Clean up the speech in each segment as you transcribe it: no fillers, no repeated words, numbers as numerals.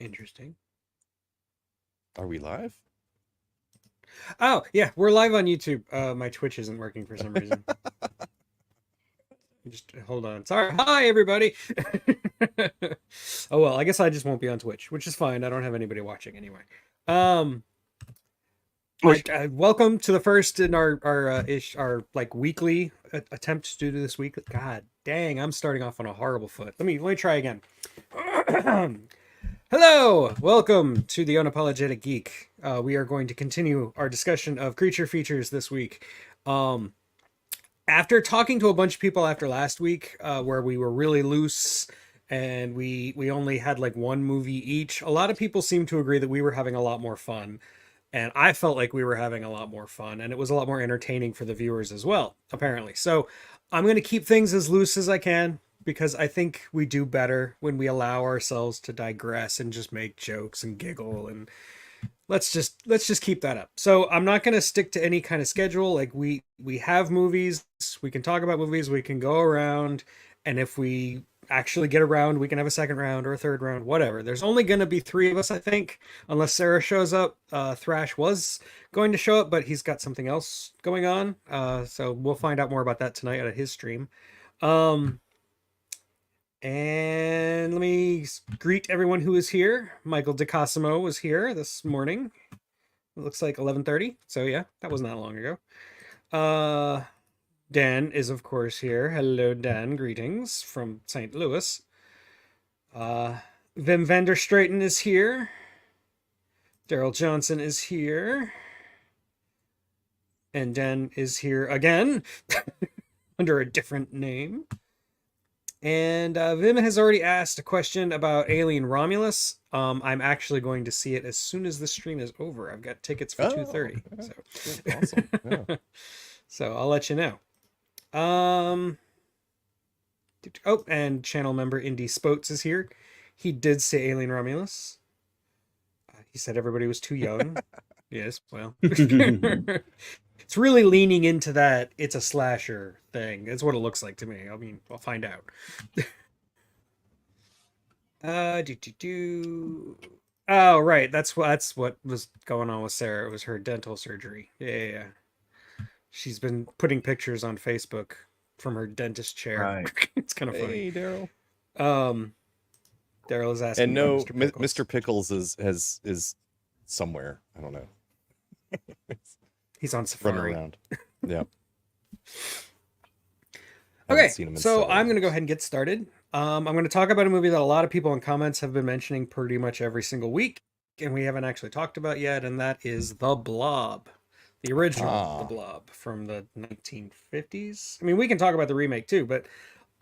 Interesting. Are we live? Oh, yeah, we're live on YouTube. My Twitch isn't working for some reason. Just hold on. Sorry. Hi, everybody. Oh, well, I guess I just won't be on Twitch, which is fine. I don't have anybody watching anyway. Um, welcome to the first in our like weekly attempt to do this week. God dang, I'm starting off on a horrible foot. Let me try again. Hello, welcome to the Unapologetic Geek. We are going to continue our discussion of creature features this week. After talking to a bunch of people after last week, where we were really loose and we only had like one movie each, a lot of people seemed to agree that we were having a lot more fun. And I felt like we were having a lot more fun, and it was a lot more entertaining for the viewers as well, apparently. So I'm going to keep things as loose as I can because I think we do better when we allow ourselves to digress and just make jokes and giggle, and let's just keep that up. So I'm not going to stick to any kind of schedule. Like we have movies, we can talk about movies, we can go around, and if we actually get around, we can have a second round or a third round, whatever. There's only going to be three of us, I think, unless Sarah shows up. Thrash was going to show up, but he's got something else going on. So we'll find out more about that tonight at his stream. Um, and let me greet everyone who is here. Michael DeCosimo was here this morning. It looks like 11:30. So yeah, that wasn't that long ago. Dan is of course here. Hello, Dan. Greetings from St. Louis. Uh, Wim Vanderstraten is here. Daryl Johnson is here. And Dan is here again under a different name. And Vim has already asked a question about Alien Romulus. I'm actually going to see it as soon as the stream is over. I've got tickets for 2:30. Yeah. So Awesome. Yeah. So I'll let you know. Oh, and channel member Indy Spotes is here. He did say Alien Romulus. He said everybody was too young. Yes, well. It's really leaning into that it's a slasher thing. That's what it looks like to me. I mean, I'll find out. Oh, right. That's what was going on with Sarah. It was her dental surgery. Yeah. She's been putting pictures on Facebook from her dentist chair. Right. It's kind of funny. Hey, Daryl. Daryl is asking And about no, Mr. Pickles. Mr. Pickles is somewhere. I don't know. He's on Running safari. around. Yeah. Okay, Seen him in so several I'm going to go years. ahead and get started. I'm going to talk about a movie that a lot of people in comments have been mentioning pretty much every single week, and we haven't actually talked about yet, and that is The Blob. The original The Blob from the 1950s. I mean, we can talk about the remake too, but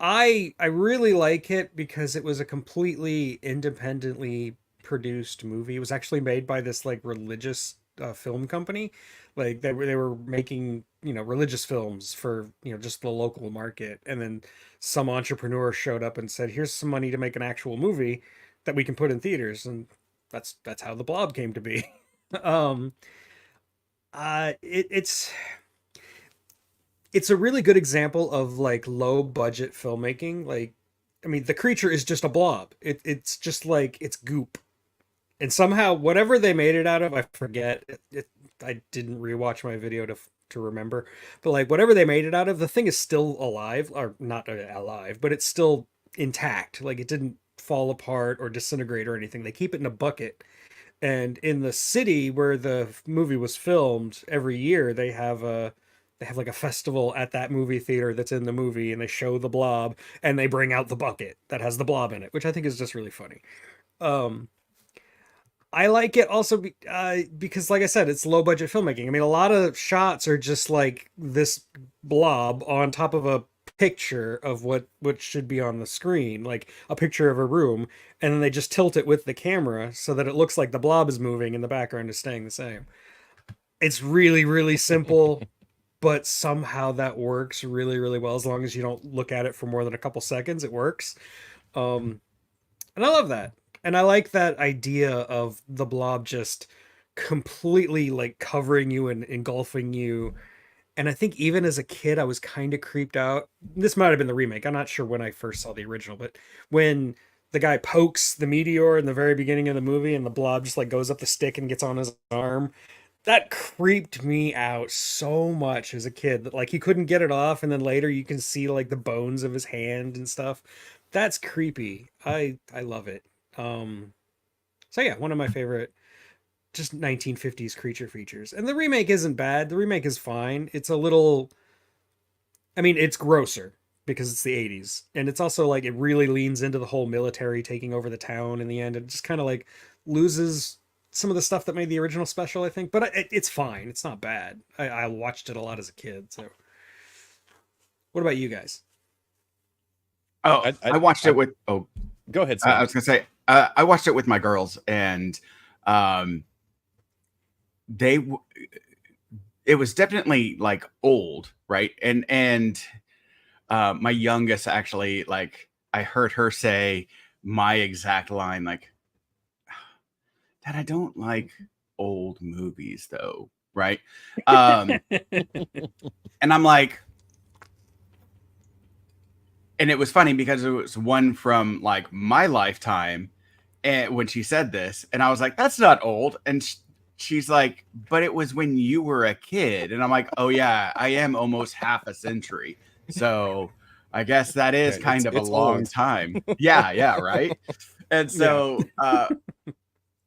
I really like it because it was a completely independently produced movie. It was actually made by this like religious film company. Like they were making, religious films for, just the local market. And then some entrepreneur showed up and said, "Here's some money to make an actual movie that we can put in theaters." And that's how The Blob came to be. um it's a really good example of like low budget filmmaking. Like, I mean, the creature is just a blob. It's just like it's goop, and somehow whatever they made it out of, I forget. I didn't rewatch my video to remember, but like whatever they made it out of, the thing is still alive, or not alive, but it's still intact. Like it didn't fall apart or disintegrate or anything. They keep it in a bucket. And in the city where the movie was filmed, every year they have like a festival at that movie theater that's in the movie, and they show the blob and they bring out the bucket that has the blob in it, which I think is just really funny. Um, I like it also because, like I said, it's low budget filmmaking. I mean, a lot of shots are just like this blob on top of a picture of what should be on the screen, like a picture of a room, and then they just tilt it with the camera so that it looks like the blob is moving and the background is staying the same. It's really, really simple, but somehow that works really, really well. As long as you don't look at it for more than a couple seconds, it works. Um, and I love that. And I like that idea of the blob just completely like covering you and engulfing you. And I think even as a kid, I was kind of creeped out. This might have been the remake. I'm not sure when I first saw the original, but when the guy pokes the meteor in the very beginning of the movie, and the blob just like goes up the stick and gets on his arm. That creeped me out so much as a kid that like he couldn't get it off, and then later you can see like the bones of his hand and stuff. That's creepy. I love it. So yeah, one of my favorite just 1950s creature features. And the remake isn't bad. The remake is fine. It's a little, I mean, it's grosser because it's the 80s. And it's also like it really leans into the whole military taking over the town in the end. It just kind of like loses some of the stuff that made the original special, I think. But it's fine. It's not bad. I watched it a lot as a kid. So, what about you guys? Oh, I watched it with. Oh, go ahead. I was gonna say I watched it with my girls, and it was definitely like old, right? And my youngest actually, like, I heard her say my exact line, like, "Dad, I don't like old movies, though," right? And I'm like, and it was funny because it was one from like my lifetime, and when she said this, and I was like, "That's not old," and she's like, "But it was when you were a kid," and I'm like, "Oh yeah, I am almost half a century, so I guess that is kind of a long time." Yeah, right. And so,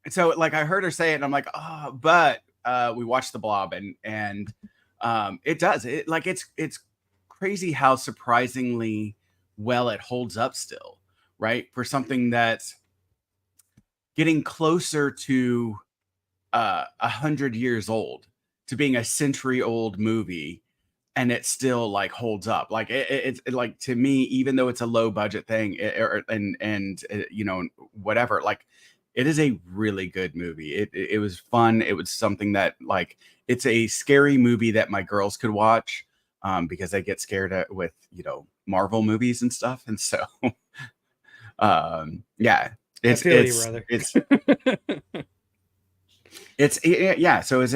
so like I heard her say it, and I'm like, "Oh," but we watched The Blob, and it does it like it's crazy how surprisingly well it holds up still, right? For something that's getting closer to 100 years old, to being a century-old movie, and it still like holds up. Like it's like, to me, even though it's a low budget thing, and you know, whatever, like it is a really good movie. It was fun. It was something that, like, it's a scary movie that my girls could watch, because they get scared with, you know, Marvel movies and stuff, and so yeah, it's yeah. So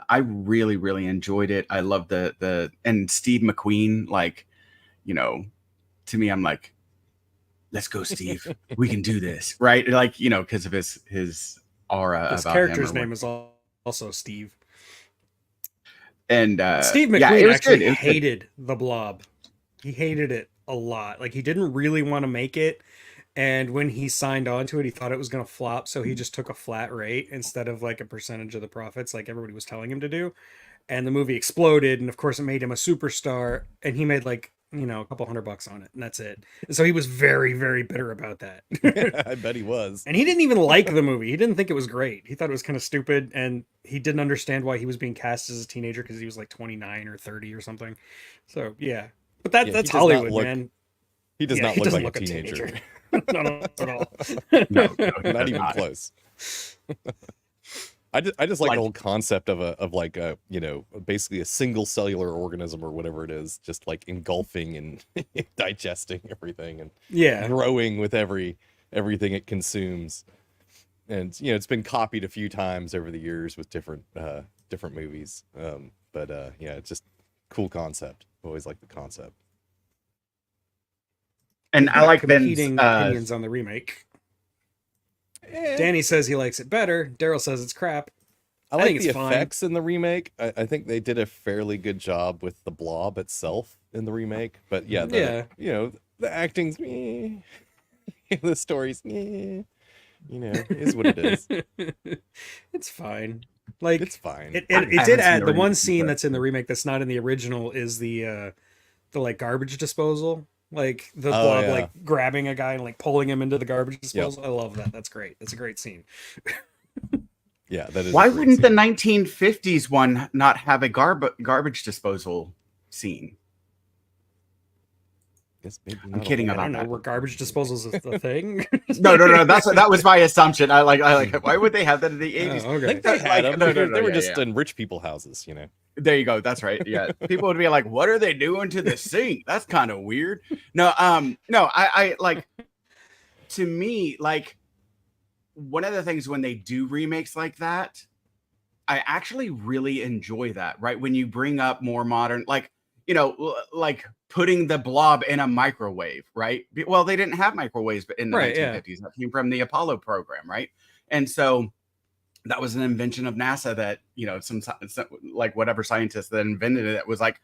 I really enjoyed it. I love the and Steve McQueen, like, you know, to me, I'm like, let's go, Steve. We can do this, right? Like, you know, because of his aura. His about character's him name is also Steve. And Steve McQueen, yeah, it was actually good. hated The Blob. He hated it a lot. Like, he didn't really want to make it. And when he signed on to it, he thought it was going to flop. So he just took a flat rate instead of like a percentage of the profits, like everybody was telling him to do. And the movie exploded. And of course, it made him a superstar. And he made like, you know, a couple $100 on it. And that's it. And so he was very, very bitter about that. I bet he was. And he didn't even like the movie. He didn't think it was great. He thought it was kind of stupid. And he didn't understand why he was being cast as a teenager, because he was like 29 or 30 or something. So, yeah. But that's Hollywood, man. He does not look like a teenager. Not at all. No, not even close. I just like the whole concept of like a, you know, basically a single cellular organism or whatever it is, just like engulfing and digesting everything and growing with everything it consumes. And, you know, it's been copied a few times over the years with different movies. But yeah, it's just cool concept. Always like the concept. And I like competing opinions on the remake. Danny says he likes it better. Daryl says it's crap. I think the effects in the remake. I think they did a fairly good job with the blob itself in the remake. But yeah, you know, the acting's the story's you know, is what it is. It's fine. Like, it's fine. It did add the one scene that's in the remake that's not in the original is the like garbage disposal. Like the blob like grabbing a guy and like pulling him into the garbage disposal. I love that. That's great. That's a great scene. Yeah, that is. Why wouldn't the 1950s one not have a garbage disposal scene? I'm kidding about that. Were garbage disposals a thing? No. That was my assumption. I like. Why would they have that in the 80s? Okay. I think they had them. They were just in rich people houses, you know. There you go. That's right. Yeah, people would be like, "What are they doing to the sink? That's kind of weird." No, I like. To me, like, one of the things when they do remakes like that, I actually really enjoy that. Right, when you bring up more modern, like, like putting the blob in a microwave, right? Well, they didn't have microwaves in the 1950s. That came from the Apollo program, right? And so that was an invention of NASA that, some like whatever scientist that invented it was like,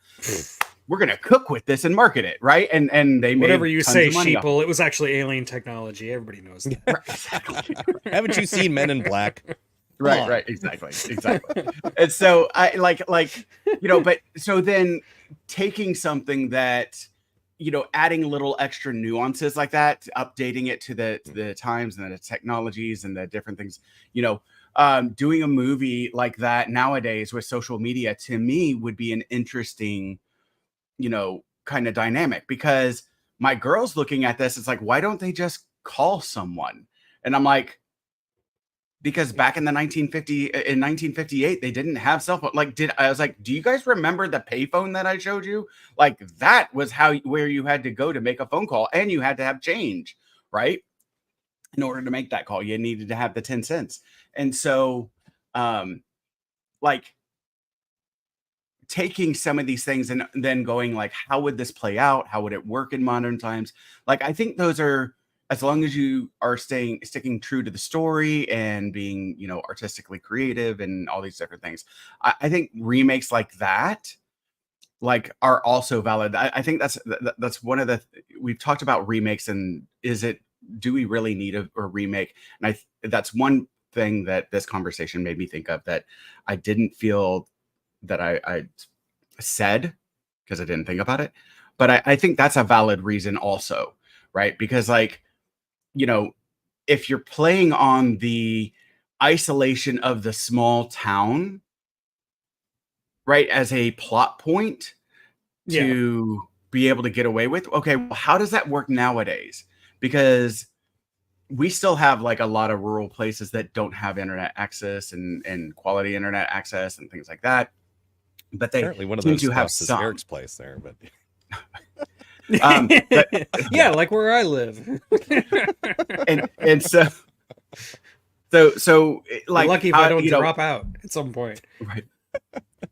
we're going to cook with this and market it, right? And they made whatever you say, sheeple. It was actually alien technology. Everybody knows that. Right, exactly. Haven't you seen Men in Black? Right, exactly. And so I like, but so then taking something that, adding little extra nuances like that, updating it to the times and the technologies and the different things, doing a movie like that nowadays with social media, to me, would be an interesting, kind of dynamic, because my girl's looking at this. It's like, why don't they just call someone? And I'm like, because back in 1958, they didn't have cell phone. I was like, do you guys remember the payphone that I showed you? Like, that was where you had to go to make a phone call, and you had to have change, right? In order to make that call, you needed to have the 10 cents. And so, taking some of these things and then going like, how would this play out? How would it work in modern times? Like, I think those are, as long as you are sticking true to the story and being, artistically creative and all these different things, I think remakes like that, like, are also valid. I think that's one of we've talked about remakes, and do we really need a remake? And that's one thing that this conversation made me think of, that I didn't feel that I said, because I didn't think about it. But I think that's a valid reason also, right? Because, like, if you're playing on the isolation of the small town, right, as a plot point to be able to get away with, okay, well, how does that work nowadays? Because we still have like a lot of rural places that don't have internet access and quality internet access and things like that. But they apparently one of those have is Eric's place there, but yeah, like where I live. and so like, you're lucky if I don't drop out at some point, right?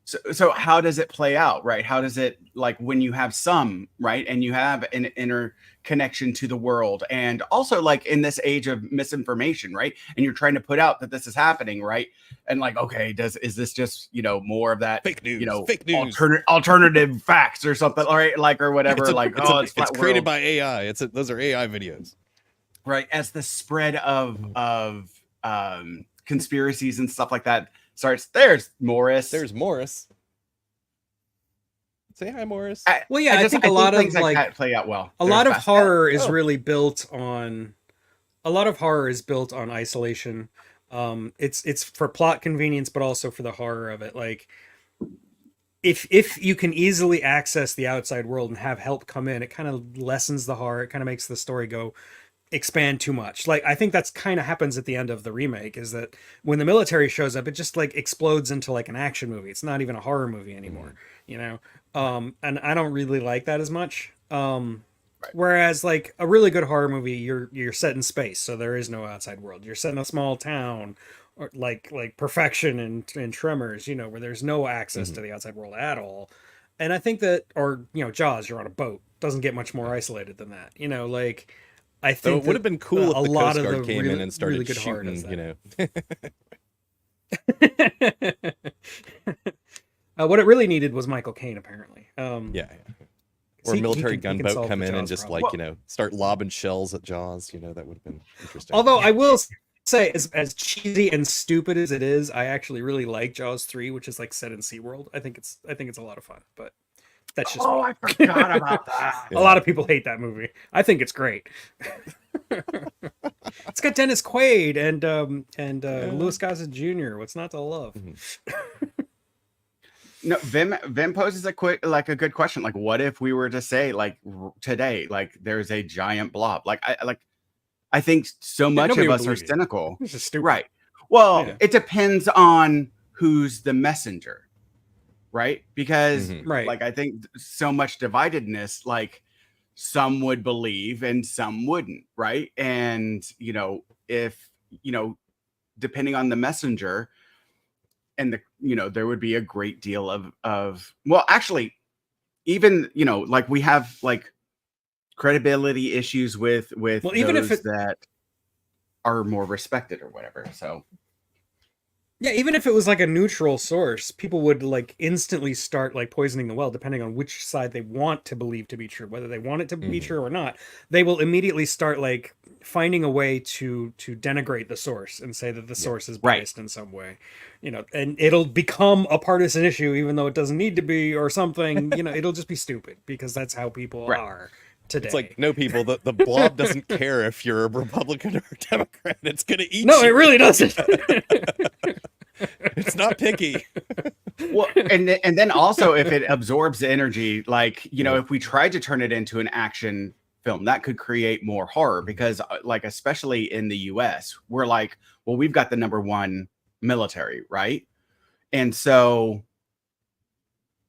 So how does it play out, right? How does it, like, when you have some, right, and you have an inner connection to the world, and also, like, in this age of misinformation, right, and you're trying to put out that this is happening, right, and like, okay, is this just more of that fake news, fake news, alternative facts or something, all right, like, or whatever, it's created by AI. Those are AI videos, right? As the spread of conspiracies and stuff like that starts, there's Morris. Say hi, Morris. I think a lot of like that play out well. A lot of horror is really built on. A lot of horror is built on isolation. It's for plot convenience, but also for the horror of it. Like, if you can easily access the outside world and have help come in, it kind of lessens the horror. It kind of makes the story expand too much. Like, I think that's kind of happens at the end of the remake, is that when the military shows up, it just like explodes into like an action movie. It's not even a horror movie anymore, and I don't really like that as much. Whereas like a really good horror movie, you're set in space, so there is no outside world. You're set in a small town, or like Perfection and Tremors, where there's no access to the outside world at all. And I think that, or Jaws, you're on a boat, doesn't get much more isolated than that. Like, I think it would have been cool if the Coast Guard came in and started really shooting, what it really needed was Michael Caine, apparently. Or a military gunboat come in and just problem. Like, start lobbing shells at Jaws. That would have been interesting. Although I will say, as cheesy and stupid as it is, I actually really like Jaws 3, which is like set in SeaWorld. I think it's a lot of fun, but that's just I forgot about that. A lot of people hate that movie. I think it's great. It's got Dennis Quaid and Louis Gossett Jr. What's not to love? No, Vim poses a good question. Like, what if we were to say, like, today, like, there's a giant blob? Like, I think so much of us are cynical. This is stupid. Right. Well, it depends on who's the messenger, right? Because like, I think so much dividedness, like, some would believe and some wouldn't, right? And if depending on the messenger, and there would be a great deal of well, actually, even, you know, like we have like credibility issues with Well, even if those that are more respected or whatever. So yeah, even if it was like a neutral source, people would like instantly start like poisoning the well, depending on which side they want to believe to be true. Whether they want it to be true or not, they will immediately start like finding a way to denigrate the source and say that the source is biased in some way, you know, and it'll become a partisan issue, even though it doesn't need to be, or something. You know, it'll just be stupid because that's how people are today. It's like, no, people, the blob doesn't care if you're a Republican or a Democrat. It's gonna eat no, you. it really doesn't. It's not picky. Well, and then also if it absorbs the energy, like, you know, if we tried to turn it into an action film, that could create more horror, because like, especially in the US, we're like, well, we've got the #1 military, right? And so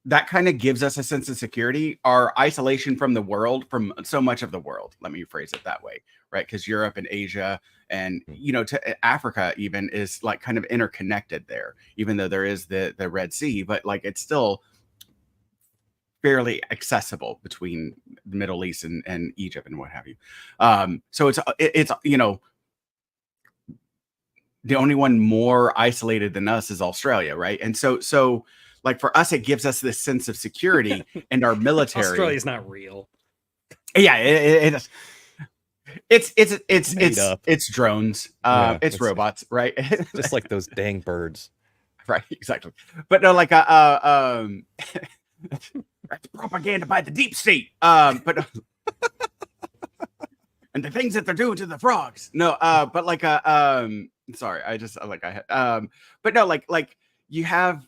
that kind of gives us a sense of security. Our isolation from the world, from so much of the world, let me phrase it that way, right? Because Europe and Asia and, you know, to Africa even is like kind of interconnected there, even though there is the Red Sea, but like it's still fairly accessible between the Middle East and Egypt and what have you. So it's, you know, the only one more isolated than us is Australia, right? And so like for us, it gives us this sense of security, and our military. Australia's not real. Yeah, it is. It's drones. It's robots, right? Just like those dang birds. Right, exactly. But no, like that's propaganda by the deep state. But and the things that they're doing to the frogs. No, but like sorry, but no, like you have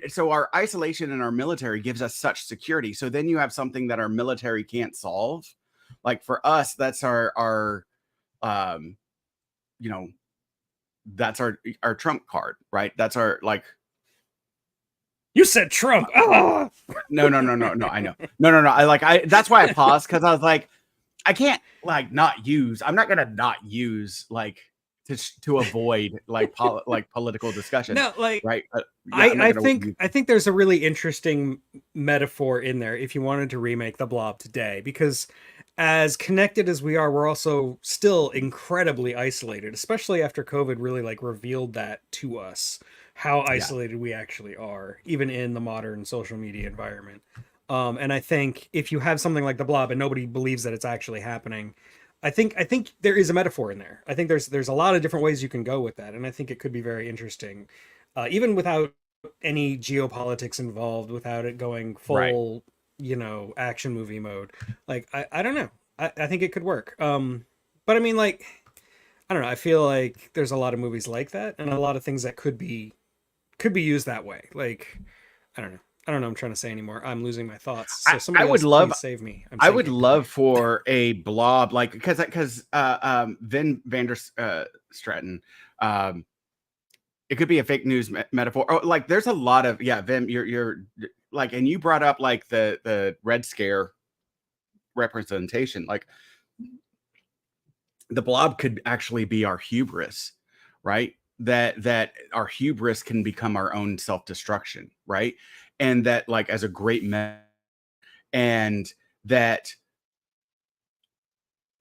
so our isolation in our military gives us such security. So then you have something that our military can't solve. Like for us, that's our you know, that's our trump card, right? That's our like. You said Trump. Ah! No. I know. No. That's why I paused, because I was like, I can't like not use. I'm not gonna not use like to avoid like political discussion. No, like right. I think there's a really interesting metaphor in there if you wanted to remake The Blob today, because as connected as we are, we're also still incredibly isolated, especially after COVID really like revealed that to us, how isolated we actually are, even in the modern social media environment. And I think if you have something like The Blob and nobody believes that it's actually happening, I think there is a metaphor in there. I think there's a lot of different ways you can go with that, and I think it could be very interesting, even without any geopolitics involved, without it going full, you know, action movie mode. Like I don't know. I think it could work. But I mean, like, I don't know. I feel like there's a lot of movies like that, and a lot of things that could be used that way. Like, I don't know. I'm trying to say anymore. I'm losing my thoughts. So somebody please save me. I would love for a blob, like, because Vin Stratton, it could be a fake news metaphor. Oh, like there's a lot of Vin, you're like, and you brought up like the Red Scare representation. Like the blob could actually be our hubris, right? That our hubris can become our own self-destruction, right? And that like as a great man, and that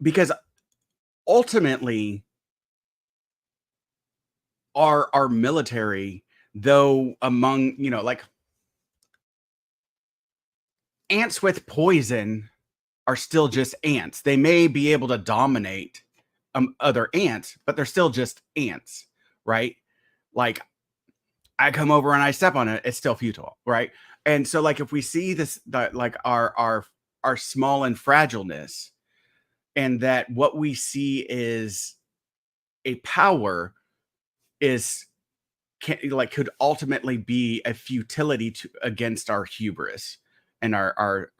because ultimately our military, though, among, you know, like ants with poison are still just ants. They may be able to dominate other ants, but they're still just ants, right? Like I come over and I step on it, it's still futile, right? And so like if we see this, that like our small and fragileness, and that what we see is a power could ultimately be a futility against our hubris and our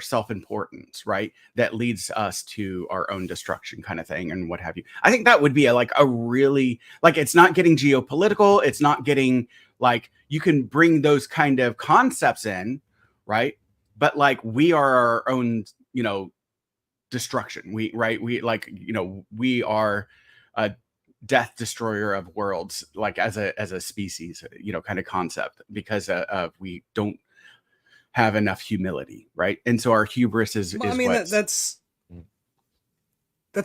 self-importance, right? That leads us to our own destruction, kind of thing, and what have you. I think that would be a really, like, it's not getting geopolitical. It's not getting like, you can bring those kind of concepts in, right? But like, we are our own, you know, destruction. We like, you know, we are a death destroyer of worlds, like as a species, you know, kind of concept, because we don't have enough humility, right? And so our hubris is. Well, I mean, that's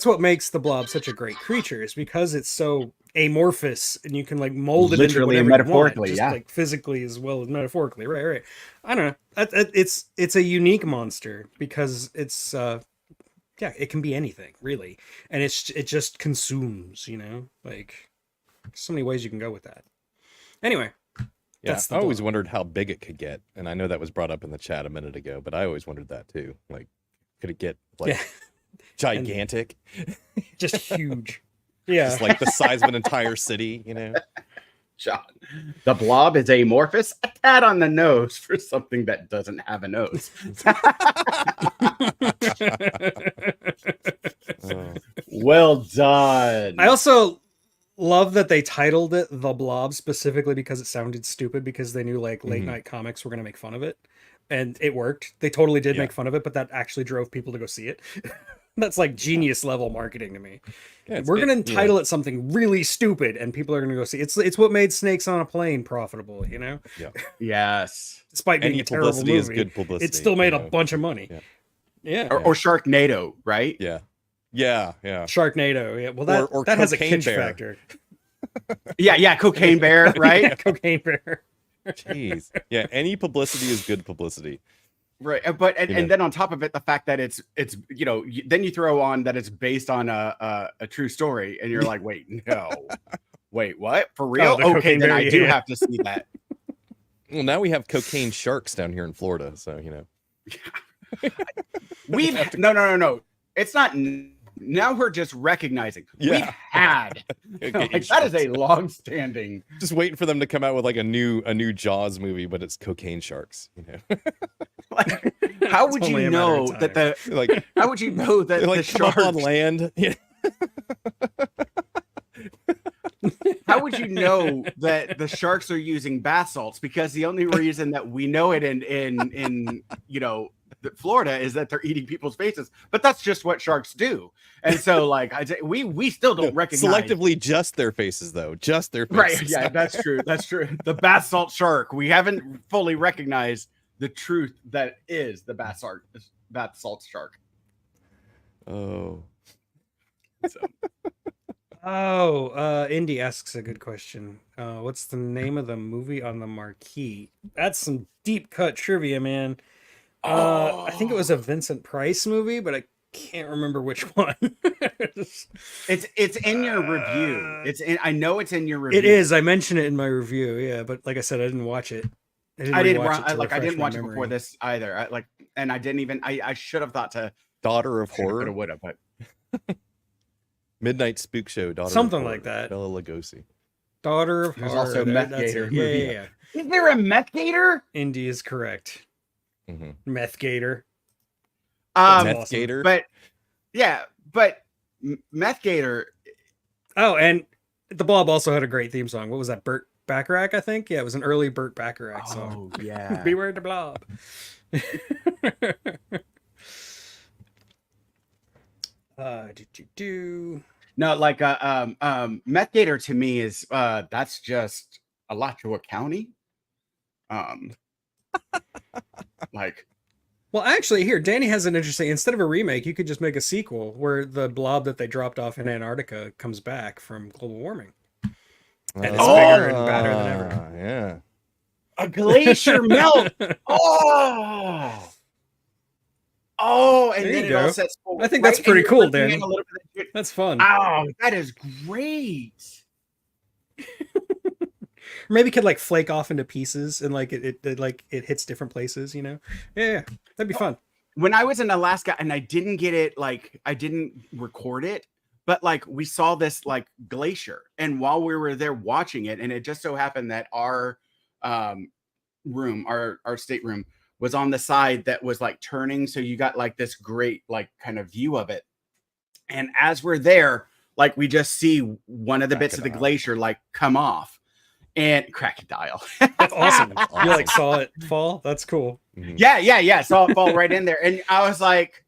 what makes the blob such a great creature, is because it's so amorphous and you can like mold it literally into and metaphorically, you want, just like physically as well as metaphorically. Right. I don't know. It's a unique monster because it's it can be anything really, and it just consumes. Like so many ways you can go with that. Anyway. Yeah, I always wondered how big it could get, and I know that was brought up in the chat a minute ago, but I always wondered that too. Like, could it get like gigantic? Just huge. Yeah. Just like the size of an entire city, John, the blob is amorphous, a tad on the nose for something that doesn't have a nose. Well done. I also love that they titled it The Blob specifically because it sounded stupid, because they knew like late night comics were going to make fun of it, and it worked. They totally did make fun of it, but that actually drove people to go see it. That's like genius level marketing to me. Yeah, we're going to title it something really stupid and people are going to go see it. It's what made Snakes on a Plane profitable, Yeah. Yes. Despite being a terrible publicity movie, is good publicity. it still made a bunch of money. Yeah. Or Sharknado, right? Yeah. Sharknado. Yeah. Well, that has a kitsch factor. Yeah. Cocaine Bear, right? Cocaine Bear. Jeez. Yeah. Any publicity is good publicity. Right. But and then on top of it, the fact that it's then you throw on that it's based on a true story, and you're like, wait, no, wait, what? For real? Okay, then I do have to see that. Well, now we have cocaine sharks down here in Florida, so We've no. It's not. Now we're just recognizing we've had that is a long-standing. Just waiting for them to come out with like a new Jaws movie, but it's cocaine sharks. Like, how would you know that how would you know that like the sharks on land? How would you know that the sharks are using bath salts? Because the only reason that we know it in Florida is that they're eating people's faces, but that's just what sharks do. And so we still don't recognize selectively just their faces, though. Just their faces. Right. Yeah, that's true. The bath salt shark. We haven't fully recognized the truth that is the bath salt shark. Oh. Indy asks a good question. What's the name of the movie on the marquee? That's some deep cut trivia, man. I think it was a Vincent Price movie, but I can't remember which one. It's in your review. I know it's in your review. It is. I mentioned it in my review. Yeah, but like I said, I didn't watch it. I didn't watch it before this either. And I didn't even. I should have thought to. Daughter of Horror. Would have, but. Midnight Spook Show. Something like that. Bela Lugosi. Daughter of Horror. There's also Meth Gator. Yeah. Is there a Meth Gator? Indy is correct. Mm-hmm. Meth Gator. Meth Gator. But Meth Gator. Oh, and the Blob also had a great theme song. What was that? Burt Bacharach, I think. Yeah, it was an early Burt Bacharach song. Oh yeah. Beware the Blob. No, Meth Gator to me is that's just Alachua County. Well, actually, here Danny has an interesting. Instead of a remake, you could just make a sequel where the blob that they dropped off in Antarctica comes back from global warming, and it's bigger and badder than ever. Yeah, a glacier melt. And then it all sets forward. I think that's pretty cool, Danny. That's fun. Oh, that is great. Maybe it could like flake off into pieces and it hits different places, Yeah, that'd be fun. When I was in Alaska and I didn't get it, I didn't record it, but we saw this glacier, and while we were there watching it, and it just so happened that our room, our stateroom was on the side that was turning, so you got this great kind of view of it. And as we're there, we just see one of the bits of the glacier come off. And crocodile. That's awesome. You saw it fall? That's cool. Mm-hmm. Yeah. Saw it fall right in there. And I was like,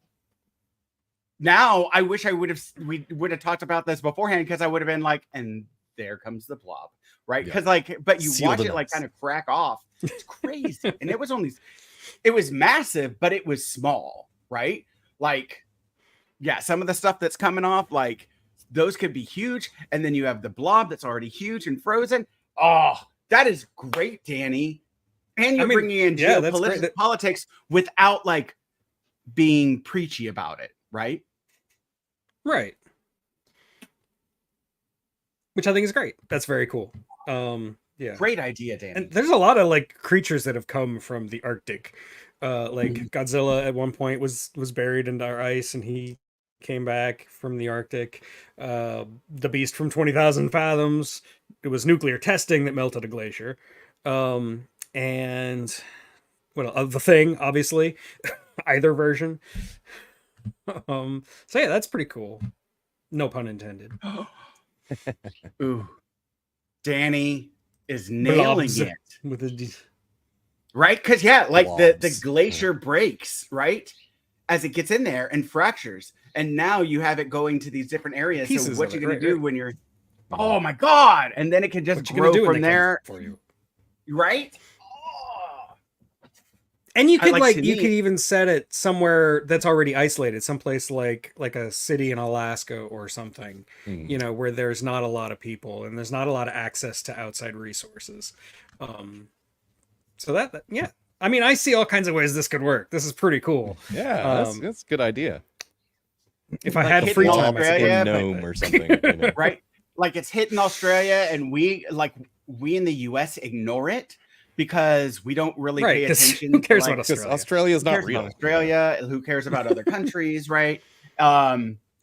now I wish we would have talked about this beforehand, because I would have been and there comes the blob. Right? Because but you watch it kind of crack off. It's crazy. And it was only it was massive, but it was small, right? Like, yeah, some of the stuff that's coming off, like those could be huge. And then you have the blob that's already huge and frozen. Oh, that is great, Danny. And you're bringing in politics without like being preachy about it, right? Right. Which I think is great. That's very cool. Yeah. Great idea, Danny. And there's a lot of like creatures that have come from the Arctic. Like Godzilla at one point was buried under our ice and he came back from the Arctic. The beast from 20,000 Fathoms, it was nuclear testing that melted a glacier. And well, the Thing, obviously, either version. So yeah, that's pretty cool. No pun intended. Ooh, Danny is nailing Blobs it with right, because yeah, like the Blobs. glacier breaks right as it gets in there and fractures, and now you have it going to these different areas. Pieces So what of you're it, gonna right, do right. when you're, oh my god, and then it can just what you gonna grow do when from they come there, for you. right? And you could like, to you me- could even set it somewhere that's already isolated, someplace like a city in Alaska or something, you know, where there's not a lot of people and there's not a lot of access to outside resources. So that yeah, I mean, I see all kinds of ways this could work. This is pretty cool. Yeah, that's a good idea. If I Like had free hitting time, I Australia, suppose. Gnome or something. You know? Right, like it's hitting Australia, and we in the U.S. ignore it because we don't really Right, pay 'cause attention. who cares to, about like, Australia? Australia is Who not cares real. about Australia? Who cares about other countries, right?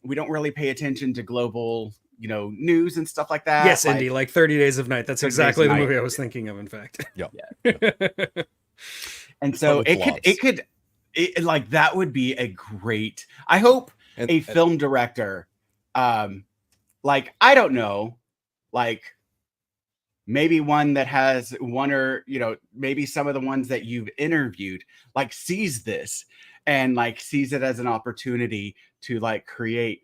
We don't really pay attention to global, news and stuff like that. Yes, Indy, like 30 Days of Night. That's 30 Days exactly of the Night. movie I was thinking of, in fact. Yeah. And It's so fun with it could, like that would be a great. I hope And- a film director, like I don't know, like maybe one that has one or maybe some of the ones that you've interviewed, like sees this and like sees it as an opportunity to like create,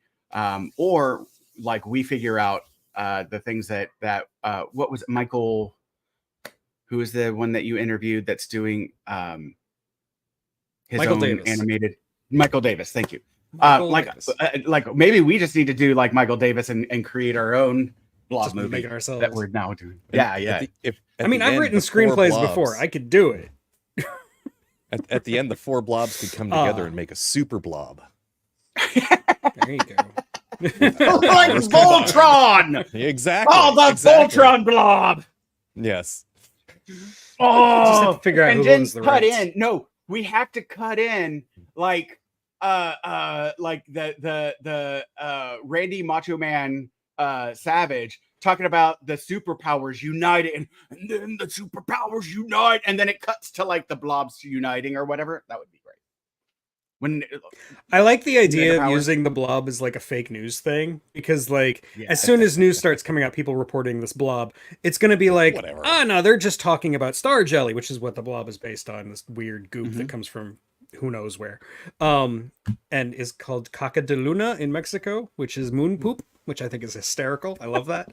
or like we figure out the things that what was it, Michael, who is the one that you interviewed that's doing his Michael own Davis. animated. Michael Davis, thank you. Michael Like Davis. like maybe we just need to do like Michael Davis and create our own blob Just movie make it ourselves. that we're now doing. And Yeah, at yeah. I mean, I've written screenplays before. I could do it. At the end, the 4 blobs could come together Ah. and make a super blob. There you go. Like Powers Voltron! Exactly. Oh, the exactly. Voltron blob! Yes. Just have Oh, to figure out and who then owns the cut rights. in. No, we have to cut in like the Randy Macho Man Savage talking about the superpowers united, and then the superpowers unite, and then it cuts to like the blobs uniting or whatever. That would be great. When I like the idea of powers. using the blob as like a fake news thing because, like, Yeah. as soon as news starts coming out, people reporting this blob, it's going to be like, Whatever. no, they're just talking about star jelly, which is what the blob is based on. This weird goop that comes from who knows where, and is called caca de luna in Mexico, which is moon poop, which I think is hysterical. I love that.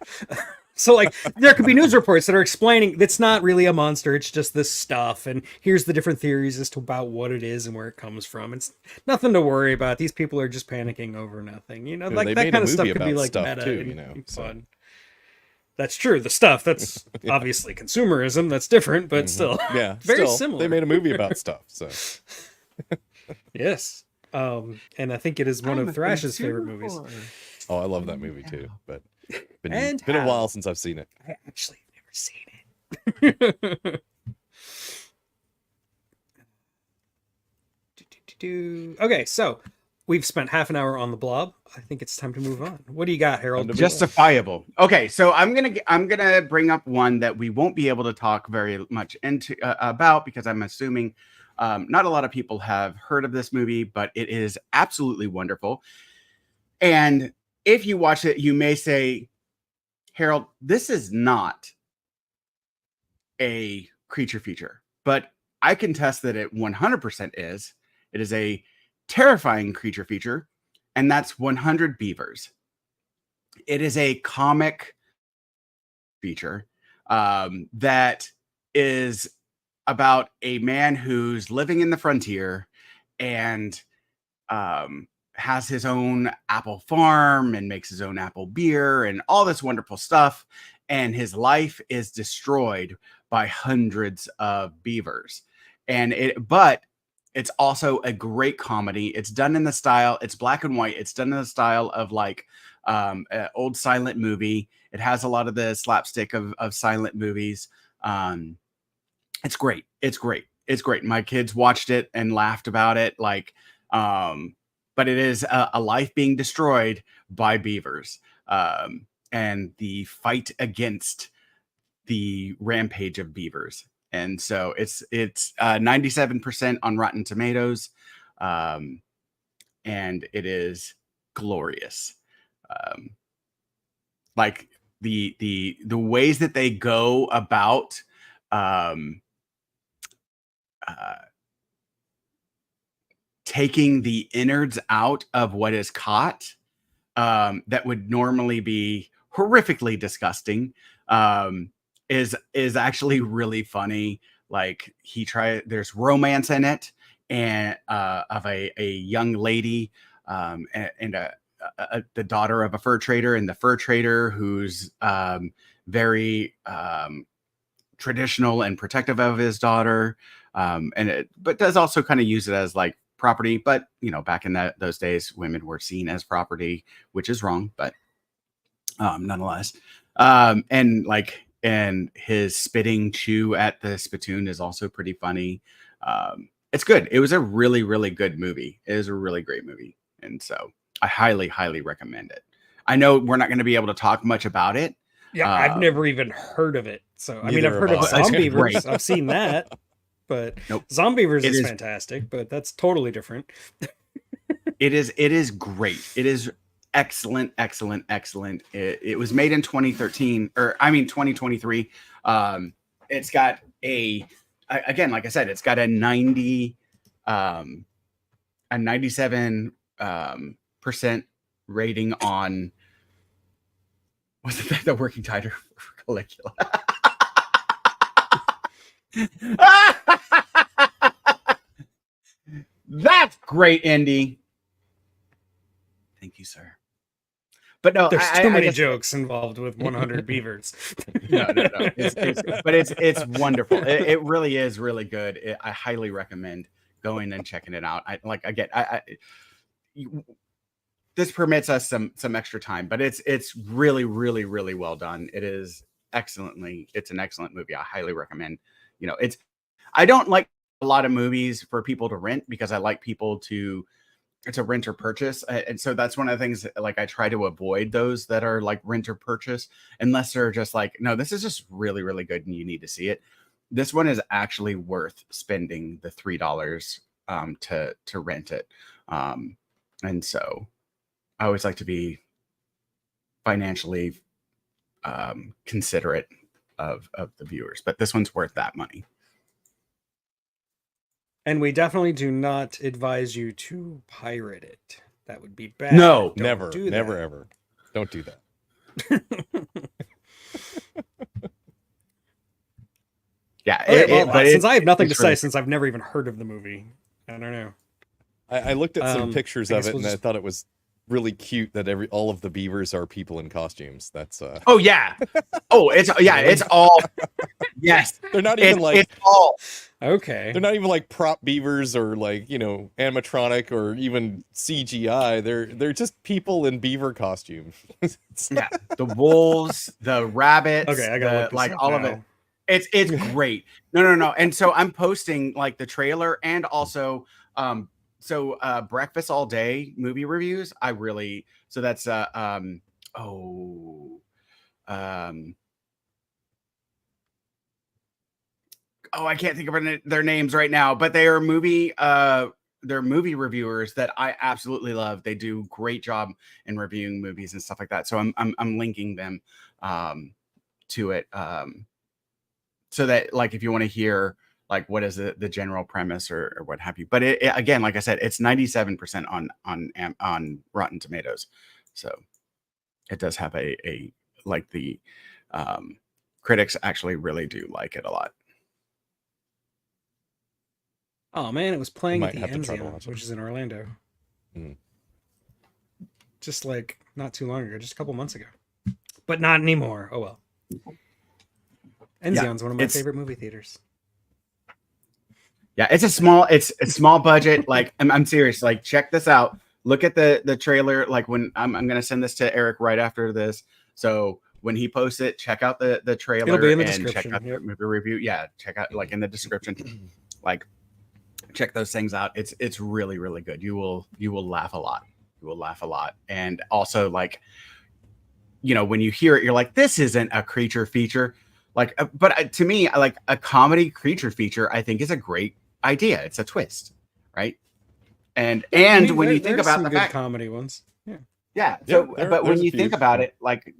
So like there could be news reports that are explaining it's not really a monster, it's just this stuff, and here's the different theories as to about what it is and where it comes from. It's nothing to worry about. These people are just panicking over nothing, Yeah, like they that made a kind of stuff movie could be about like stuff meta too, and so. fun. That's true. The stuff that's obviously consumerism, that's different, but still Yeah. very still, similar. They made a movie about stuff. So Yes. And I think it is one of Thrash's favorite movies. oh, I love that movie too. But been And a how. while since I've seen it. I actually have never seen it. Okay, so we've spent half an hour on the blob. I think it's time to move on. What do you got, Harold? Time to Justifiable. Okay, so I'm gonna bring up one that we won't be able to talk very much into about because I'm assuming not a lot of people have heard of this movie, but it is absolutely wonderful. And if you watch it, you may say, Harold, this is not a creature feature, but I can test that it 100% is. It is a terrifying creature feature, and that's 100 Beavers. It is a comic feature that is about a man who's living in the frontier and has his own apple farm and makes his own apple beer and all this wonderful stuff. And his life is destroyed by hundreds of beavers. But it's also a great comedy. It's done in the style, it's black and white. It's done in the style of like an old silent movie. It has a lot of the slapstick of silent movies. It's great. It's great. It's great. My kids watched it and laughed about it. Like, but it is a life being destroyed by beavers, and the fight against the rampage of beavers. And so it's 97% on Rotten Tomatoes, and it is glorious. Like the ways that they go about taking the innards out of what is caught, that would normally be horrifically disgusting, is actually really funny. Like there's romance in it, and of a young lady, and the daughter of a fur trader, and the fur trader who's very traditional and protective of his daughter, but does also kind of use it as like property. But back in those days, women were seen as property, which is wrong, but nonetheless. And his spitting chew at the spittoon is also pretty funny. It's good. It was a really, really good movie. It is a really great movie, and so I highly, highly recommend it. I know we're not going to be able to talk much about it. Yeah, I've never even heard of it. So I mean, I've heard of Zombievers. I've seen that, but nope. Zombievers is fantastic. But that's totally different. It is great. It is excellent. It was made in 2023. It's got again, like I said, it's got a 97% rating on, what's the working title for Caligula? That's great, Indy. Thank you, sir. But no, there's too many jokes involved with 100 beavers. No. But it's wonderful. It really is really good. I highly recommend going and checking it out. This permits us some extra time, but it's really, really, really well done. It's an excellent movie. I highly recommend. I don't like a lot of movies for people to rent, because I like people to rent or purchase. And so that's one of the things, like, I try to avoid those that are like rent or purchase, unless they're just like, no, this is just really, really good and you need to see it. This one is actually worth spending the $3 to rent it. And so I always like to be financially considerate of the viewers, but this one's worth that money. And we definitely do not advise you to pirate it. That would be bad. No, never, ever. Don't do that. Yeah, but since I have nothing to say, since I've never even heard of the movie, I don't know. I looked at some pictures of it, and I thought it was really cute that all of the beavers are people in costumes. That's oh yeah, it's all yes. They're not even it's all okay. They're not even like prop beavers or like animatronic or even CGI. They're just people in beaver costume. Yeah, the wolves, the rabbits. Okay, I got like all of it. It's great. No. And so I'm posting like the trailer and also Breakfast All Day movie reviews. That's I can't think of their names right now, but they are movie reviewers that I absolutely love. They do a great job in reviewing movies and stuff like that. So I'm linking them to it, so that, like, if you want to hear like what is the general premise or what have you. But it again, like I said, it's 97% on Rotten Tomatoes, so it does have a like the critics actually really do like it a lot. Oh man, it was playing at Might the have to try to Enzion, watch it. which is in Orlando. Mm. Just like not too long ago, just a couple months ago. But not anymore. Oh well. Enzion's one of my favorite movie theaters. Yeah, it's a small budget. Like I'm serious. Like check this out. Look at the trailer. Like when I'm gonna send this to Eric right after this. So when he posts it, check out the trailer. It'll be in the and description. Check out the movie review. Yeah, check out like in the description. Like check those things out. It's really, really good. You will laugh a lot. You will laugh a lot. And also like, you know, when you hear it, you're like, this isn't a creature feature. Like, but to me, like a comedy creature feature, I think is a great idea. It's a twist, right? And when you think about the fact, comedy ones, yeah. So, but when you think about it, like,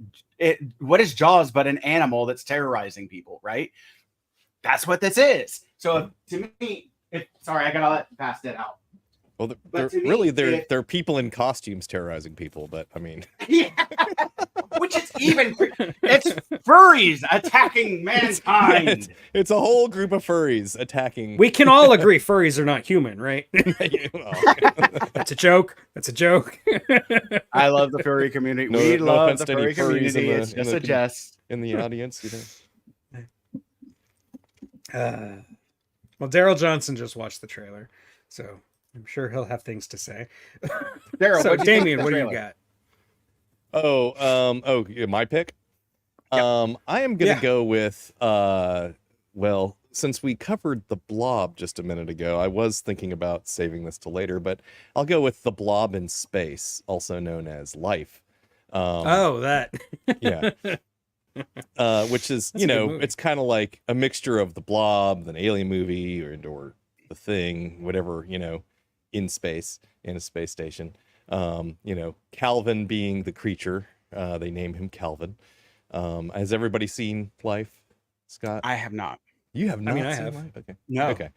what is Jaws but an animal that's terrorizing people, right? That's what this is. So to me, sorry, I gotta let pass that out. Well, they're people in costumes terrorizing people, but I mean, yeah. Which is even it's furries attacking mankind. It's a whole group of furries attacking. We can all agree furries are not human, right? That's a joke. That's a joke. I love the furry community. We love the furry community. It's just a jest in the audience, you know. Well, Daryl Johnson just watched the trailer, so I'm sure he'll have things to say. Daryl, so Damien, what do you got? My pick. I am gonna go with well, since we covered The Blob just a minute ago, I was thinking about saving this till later, but I'll go with The Blob in Space, also known as Life. That. Yeah. Which is, you know, it's kind of like a mixture of The Blob, an alien movie, or The Thing, whatever, you know, in space, in a space station. You know, Calvin being the creature, they name him Calvin. Has everybody seen Life, Scott? I have not. You have not? I mean, I seen have. Life? Okay. No. Okay.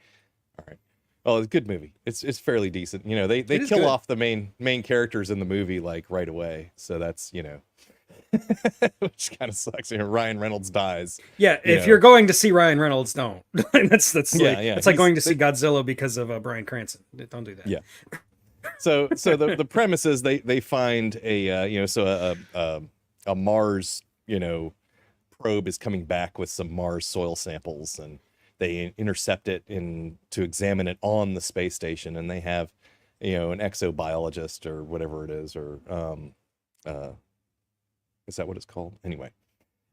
All right. Well, it's a good movie. It's fairly decent. You know, they kill good. off the main characters in the movie like right away. So that's, you know, which kind of sucks. You know, Ryan Reynolds dies. Yeah, if you're going to see Ryan Reynolds, don't. that's yeah, like yeah. it's like going to see Godzilla because of Bryan Cranston. Don't do that. Yeah. So the premise is they find a Mars, you know, probe is coming back with some Mars soil samples, and they intercept it to examine it on the space station, and they have, you know, an exobiologist or whatever it is, or is that what it's called? Anyway,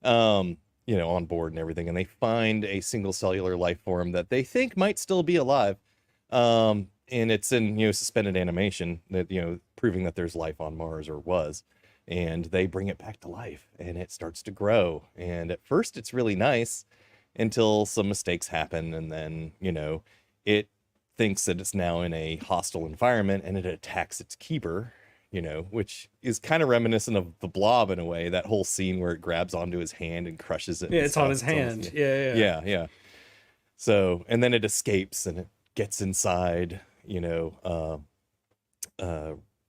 you know, on board and everything, and they find a single cellular life form that they think might still be alive. And it's in, you know, suspended animation that, you know, proving that there's life on Mars, or was, and they bring it back to life and it starts to grow. And at first it's really nice until some mistakes happen. And then, you know, it thinks that it's now in a hostile environment and it attacks its keeper, you know, which is kind of reminiscent of The Blob in a way, that whole scene where it grabs onto his hand and crushes it. Yeah, it's on his hand. Yeah. So, and then it escapes and it gets inside, you know,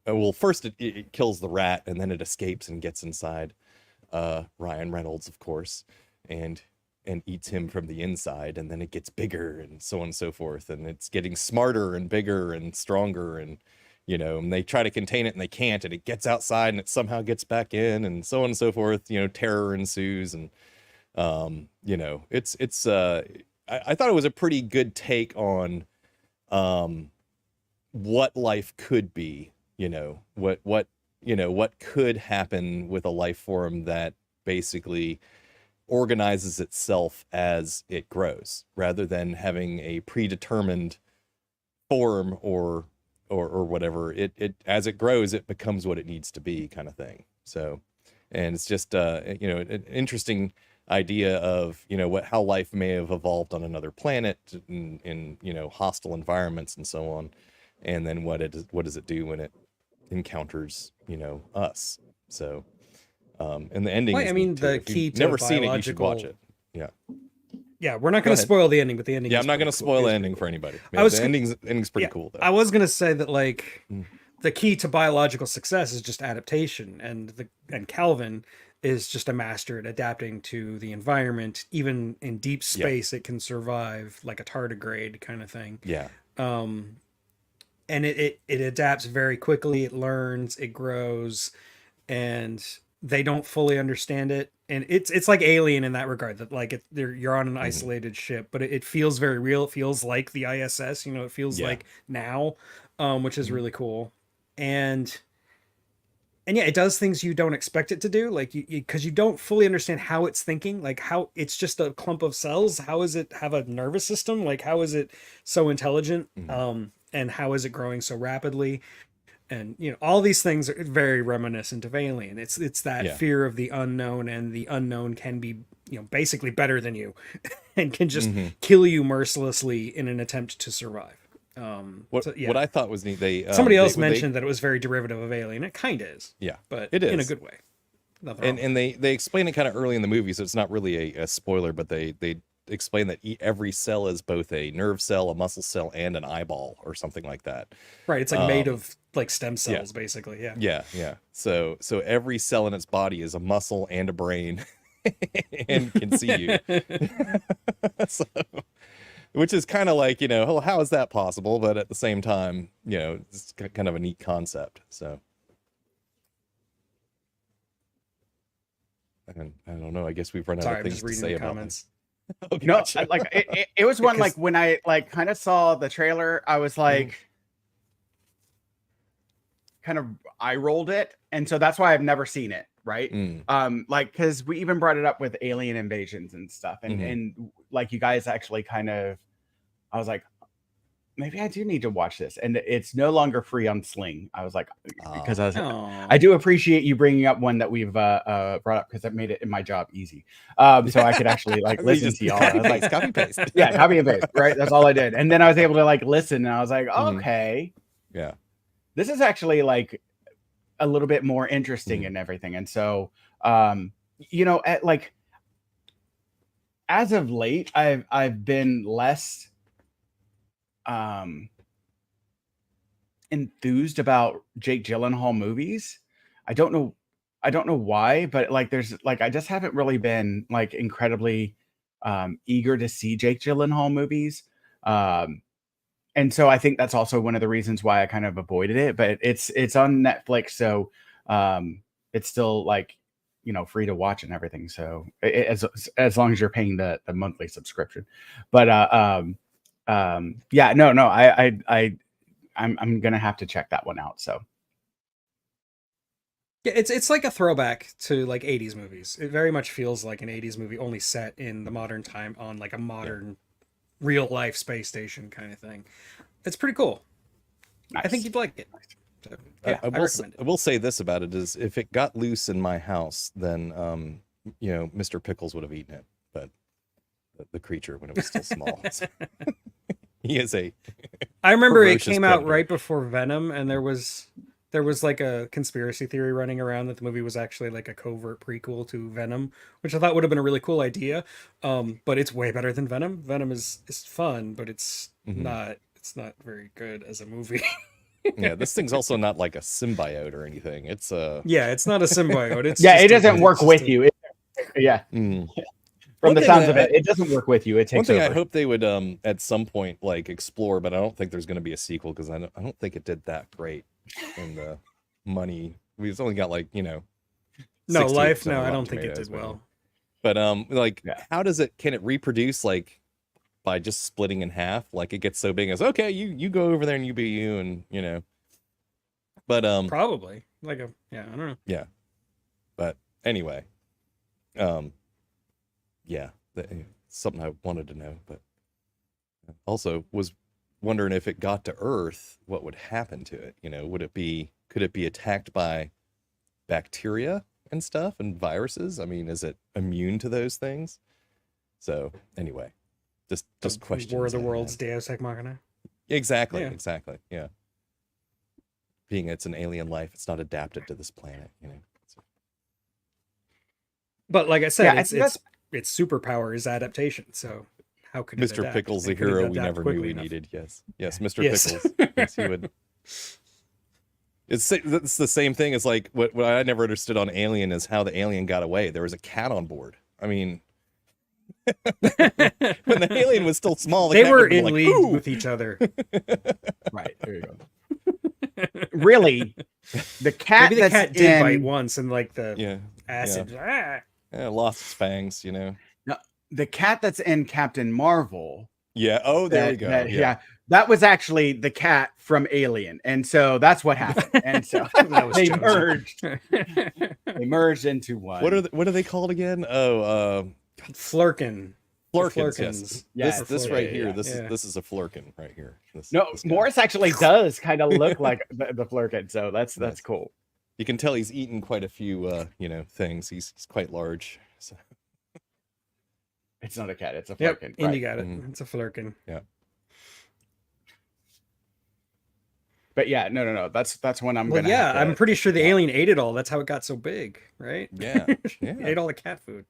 well, first it kills the rat, and then it escapes and gets inside Ryan Reynolds, of course, and eats him from the inside, and then it gets bigger, and so on and so forth, and it's getting smarter and bigger and stronger, and, you know, and they try to contain it and they can't, and it gets outside and it somehow gets back in, and so on and so forth. You know, terror ensues, and you know, it's I thought it was a pretty good take on what life could be, you know, what could happen with a life form that basically organizes itself as it grows, rather than having a predetermined form or whatever. It as it grows, it becomes what it needs to be, kind of thing. So, and it's just you know, an interesting idea of, you know, how life may have evolved on another planet in you know, hostile environments and so on, and then what does it do when it encounters, you know, us. So and the ending, I mean, the key to never seen it, you should watch it. Yeah, we're not going to spoil the ending, but the ending. Yeah, I'm not going to spoil the ending for anybody. Yeah, the ending's pretty cool though. I was going to say that, like, the key to biological success is just adaptation, and Calvin is just a master at adapting to the environment. Even in deep space, it can survive, like a tardigrade kind of thing. Yeah. And it adapts very quickly. It learns, it grows, and they don't fully understand it. And it's like Alien in that regard, that like you're on an isolated ship, but it feels very real. It feels like the ISS, you know, it feels like now, which is really cool. And yeah, it does things you don't expect it to do, like because you don't fully understand how it's thinking, like how it's just a clump of cells. How does it have a nervous system? Like how is it so intelligent? And how is it growing so rapidly? And you know, all these things are very reminiscent of Alien. It's that fear of the unknown, and the unknown can be, you know, basically better than you and can just kill you mercilessly in an attempt to survive. What I thought was neat, somebody else mentioned that it was very derivative of Alien. It kind of is, but it is in a good way. And they explain it kind of early in the movie, so it's not really a spoiler, but they explain that every cell is both a nerve cell, a muscle cell, and an eyeball or something like that. Right, it's like made of like stem cells, basically. Yeah. So every cell in its body is a muscle and a brain and can see you. So, which is kind of like, you know, how is that possible? But at the same time, you know, it's kind of a neat concept. So and I don't know, I guess we've run out of things to say about this. Oh, gotcha. No, like it was one like when I like kind of saw the trailer, I was like kind of eye rolled it, and so that's why I've never seen it, right? Like because we even brought it up with alien invasions and stuff, and like you guys actually kind of, I was like, maybe I do need to watch this, and it's no longer free on Sling. I was like, because I do appreciate you bringing up one that we've brought up, because that made it in my job easy, so I could actually like listen to y'all. I was like, copy paste, yeah, copy and paste, right? That's all I did, and then I was able to like listen, and I was like, okay, yeah, this is actually like a little bit more interesting and everything, and so you know, like as of late, I've been less enthused about Jake Gyllenhaal movies. I don't know why, but like there's like I just haven't really been like incredibly eager to see Jake Gyllenhaal movies. And so I think that's also one of the reasons why I kind of avoided it, but it's on Netflix, so it's still like, you know, free to watch and everything. So as long as you're paying the monthly subscription. But yeah, no, I'm gonna have to check that one out. So yeah, it's like a throwback to like 80s movies. It very much feels like an 80s movie, only set in the modern time on like a modern real life space station kind of thing. It's pretty cool. Nice. I think you'd like it. So, yeah, I will say this about it is, if it got loose in my house, then you know, Mr. Pickles would have eaten it, but the creature, when it was still small. He is a I remember it came out right before Venom, and there was like a conspiracy theory running around that the movie was actually like a covert prequel to Venom, which I thought would have been a really cool idea. But it's way better than Venom. Venom is fun, but it's not very good as a movie. Yeah, this thing's also not like a symbiote or anything. It's it's not a symbiote. It's it doesn't work with you. From the sounds of it, it doesn't work with you. It takes one thing over. I hope they would at some point like explore, but I don't think there's going to be a sequel, because I don't think it did that great in the money. We've only got like, you know, no life. No, I don't think it did well. But like, how does it? Can it reproduce like by just splitting in half? Like it gets so big as, okay, you go over there and you be you, and you know. But probably like I don't know. Yeah, but anyway, yeah, something I wanted to know, but also was wondering if it got to Earth, what would happen to it? You know, could it be attacked by bacteria and stuff and viruses? I mean, is it immune to those things? So anyway, just questions. War of the Worlds, Deus Ex Machina. Exactly. Yeah. Being it's an alien life, it's not adapted to this planet, you know. So. But like I said, its superpower is adaptation. So how could Mr. Pickles, the hero we never knew we needed? Yes, Mr. Pickles. Yes, he would. It's the same thing as like what I never understood on Alien is how the alien got away. There was a cat on board. I mean, When the alien was still small, they cat were would've been in like, league "Ooh!" with each other. Right. There you go. Really, the cat Maybe the that's cat did in bite once, and like the Yeah, acid. Ah. lost its fangs, no, the cat that's in Captain Marvel. Yeah. Oh, there we go. Yeah, that was actually the cat from Alien, and so that's what happened. And so That was they chosen. merged. They merged into one. What are they called again? Oh, Flurkin. Flurkins. Flurkins. Yes. Yeah, This yeah, right yeah, here. yeah. This is a Flurkin right here. No, this guy. Morris actually does kind of look like the Flurkin, so that's cool. You can tell he's eaten quite a few things. He's quite large. So. It's not a cat, it's a Yep, Flurkin. and Right. you got it. It's a Flurkin. Yeah. But yeah, no. That's when I'm gonna. Yeah, I'm pretty sure the alien ate it all. That's how it got so big, right? Yeah. Yeah. Ate all the cat food.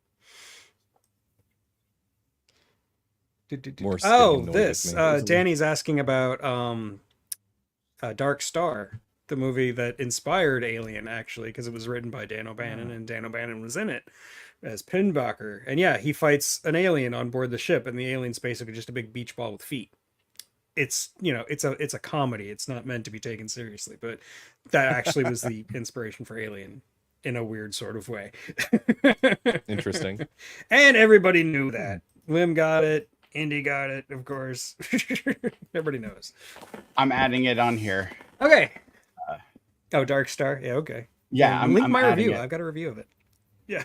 More Oh, stinging this. noises, Danny's asking about Dark Star, the movie that inspired Alien, actually, because it was written by Dan O'Bannon, and Dan O'Bannon was in it as Pinbacker. And yeah, he fights an alien on board the ship, and the alien's basically just a big beach ball with feet. It's it's a comedy. It's not meant to be taken seriously, but that actually was the inspiration for Alien in a weird sort of way. Interesting. And everybody knew that. Lim got it. Indy got it, of course. Everybody knows. I'm adding it on here. Okay. Oh, Dark Star. Yeah. Okay. Yeah, I'm link my adding review. it. I've got a review of it. Yeah.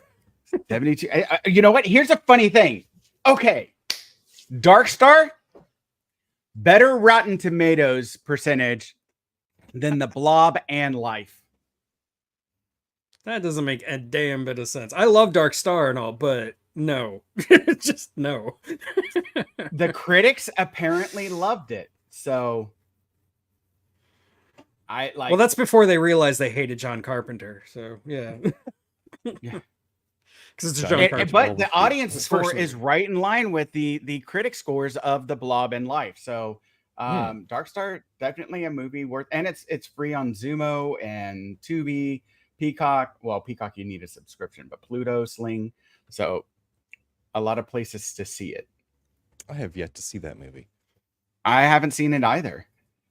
72. You know what? Here's a funny thing. Okay, Dark Star, better Rotten Tomatoes percentage than The Blob and Life. That doesn't make a damn bit of sense. I love Dark Star and all, but no, just no. The critics apparently loved it, so I like. Well, that's before they realized they hated John Carpenter. So yeah. Yeah. Because it's a John Carpenter. But the audience His score first is right in line with the critic scores of The Blob and Life. So Dark Star, definitely a movie worth, and it's free on Zumo and Tubi, Peacock. Well, Peacock you need a subscription, but Pluto, Sling, so a lot of places to see it. I have yet to see that movie. I haven't seen it either.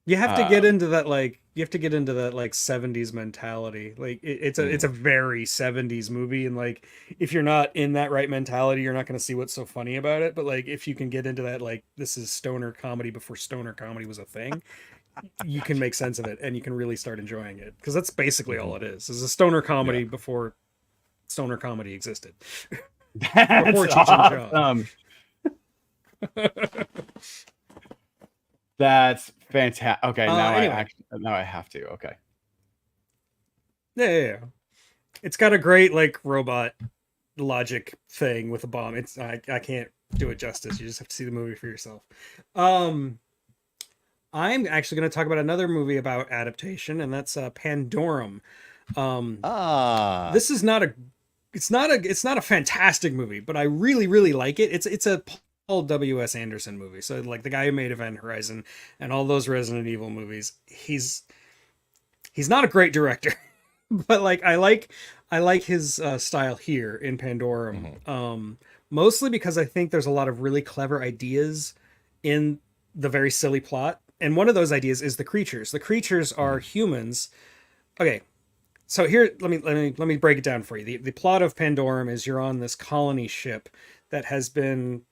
You have to get into that like 70s mentality. Like it's a very 70s movie, and like if you're not in that right mentality, you're not going to see what's so funny about it. But like if you can get into that, like this is stoner comedy before stoner comedy was a thing, you can make sense of it and you can really start enjoying it, because that's basically all it is. It's a stoner comedy before stoner comedy existed. That's awesome. That's fantastic. Okay, now anyway. now I have to. Okay. Yeah. It's got a great like robot logic thing with a bomb. It's I can't do it justice. You just have to see the movie for yourself. I'm actually going to talk about another movie about adaptation, and that's Pandorum. This is not a fantastic movie, but I really like it. It's a Paul W.S. Anderson movie. So like the guy who made Event Horizon and all those Resident Evil movies, he's not a great director, but like I like his style here in Pandorum. Mostly because I think there's a lot of really clever ideas in the very silly plot. And one of those ideas is the creatures. The creatures are humans. Okay. So here, let me break it down for you. The plot of Pandorum is you're on this colony ship that has been,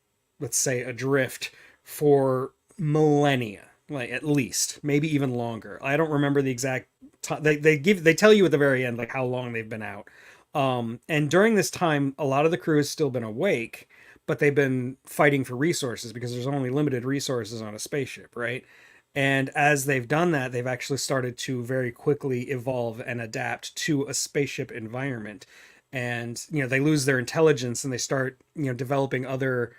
let's say, adrift for millennia, like at least, maybe even longer. I don't remember the exact time. They tell you at the very end like how long they've been out. And during this time, a lot of the crew has still been awake, but they've been fighting for resources because there's only limited resources on a spaceship, right? And as they've done that, they've actually started to very quickly evolve and adapt to a spaceship environment. And, they lose their intelligence and they start, developing other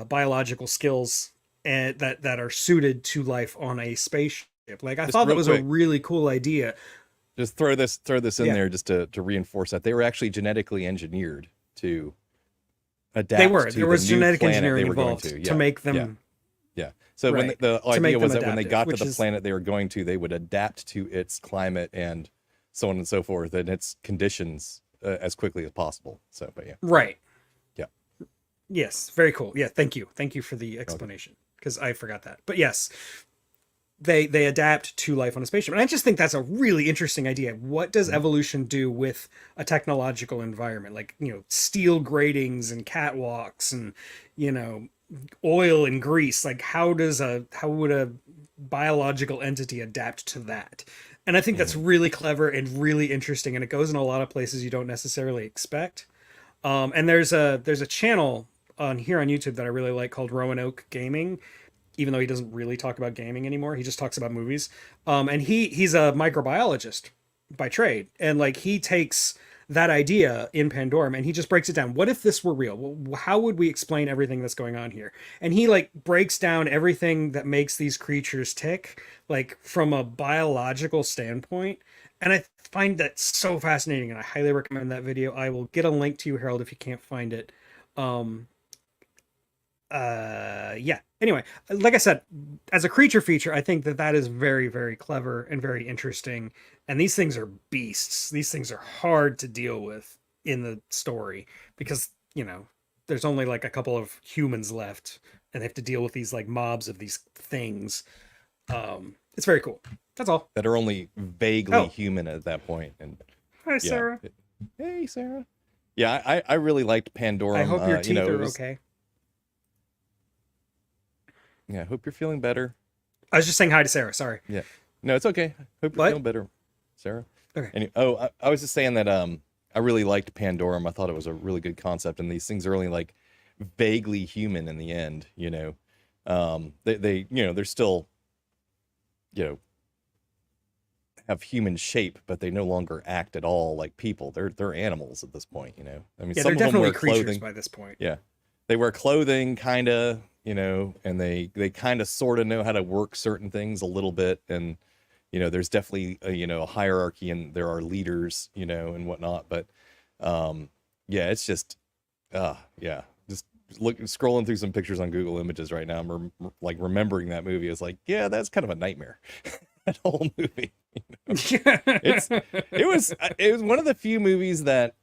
biological skills that are suited to life on a spaceship. Like I thought that was a really cool idea. Just throw this in there just to reinforce that they were actually genetically engineered to adapt. They were. To there was genetic engineering they involved to make them. Yeah. So when the idea was that when they got to the planet they were going to, they would adapt to its climate and so on and so forth and its conditions as quickly as possible. So, but yeah. Right. Yeah. Yes, very cool. Yeah, thank you for the explanation, because I forgot that. But yes, they adapt to life on a spaceship, and I just think that's a really interesting idea. What does evolution do with a technological environment, like, you know, steel gratings and catwalks and, you know, oil and grease? Like, how would a biological entity adapt to that? And I think that's really clever and really interesting, and it goes in a lot of places you don't necessarily expect. And there's a channel on here on YouTube that I really like called Roanoke Gaming, even though he doesn't really talk about gaming anymore. He just talks about movies. And he's a microbiologist by trade, and like he takes that idea in Pandorum and he just breaks it down. What if this were real? Well, how would we explain everything that's going on here? And he like breaks down everything that makes these creatures tick, like from a biological standpoint. And I find that so fascinating, and I highly recommend that video. I will get a link to you, Harold, if you can't find it. Um, yeah, anyway, like I said, as a creature feature, I think that is very, very clever and very interesting. And these things are beasts. These things are hard to deal with in the story because, you know, there's only like a couple of humans left and they have to deal with these like mobs of these things. It's very cool. That's all. That are only vaguely human at that point. And hi, Sarah. Hey, Sarah. Yeah, I really liked Pandorum. I hope your teeth are was, okay. Yeah, I hope you're feeling better. I was just saying hi to Sarah. Sorry. Yeah. No, it's okay. Hope you're feeling better, Sarah. Okay. Anyway, I was just saying that I really liked Pandorum. I thought it was a really good concept, and these things are only like vaguely human in the end, you know. They you know, they're still, you know, have human shape, but they no longer act at all like people. They're animals at this point, you know. I mean, yeah, some they're of them definitely wear creatures clothing by this point. Yeah. They wear clothing kind of, you know, and they kind of sort of know how to work certain things a little bit. And, you know, there's definitely a, you know, a hierarchy, and there are leaders, you know, and whatnot. But yeah, it's just yeah, just scrolling through some pictures on Google Images right now. I'm like remembering that movie. It's like, yeah, that's kind of a nightmare. That whole movie. You know? It was one of the few movies that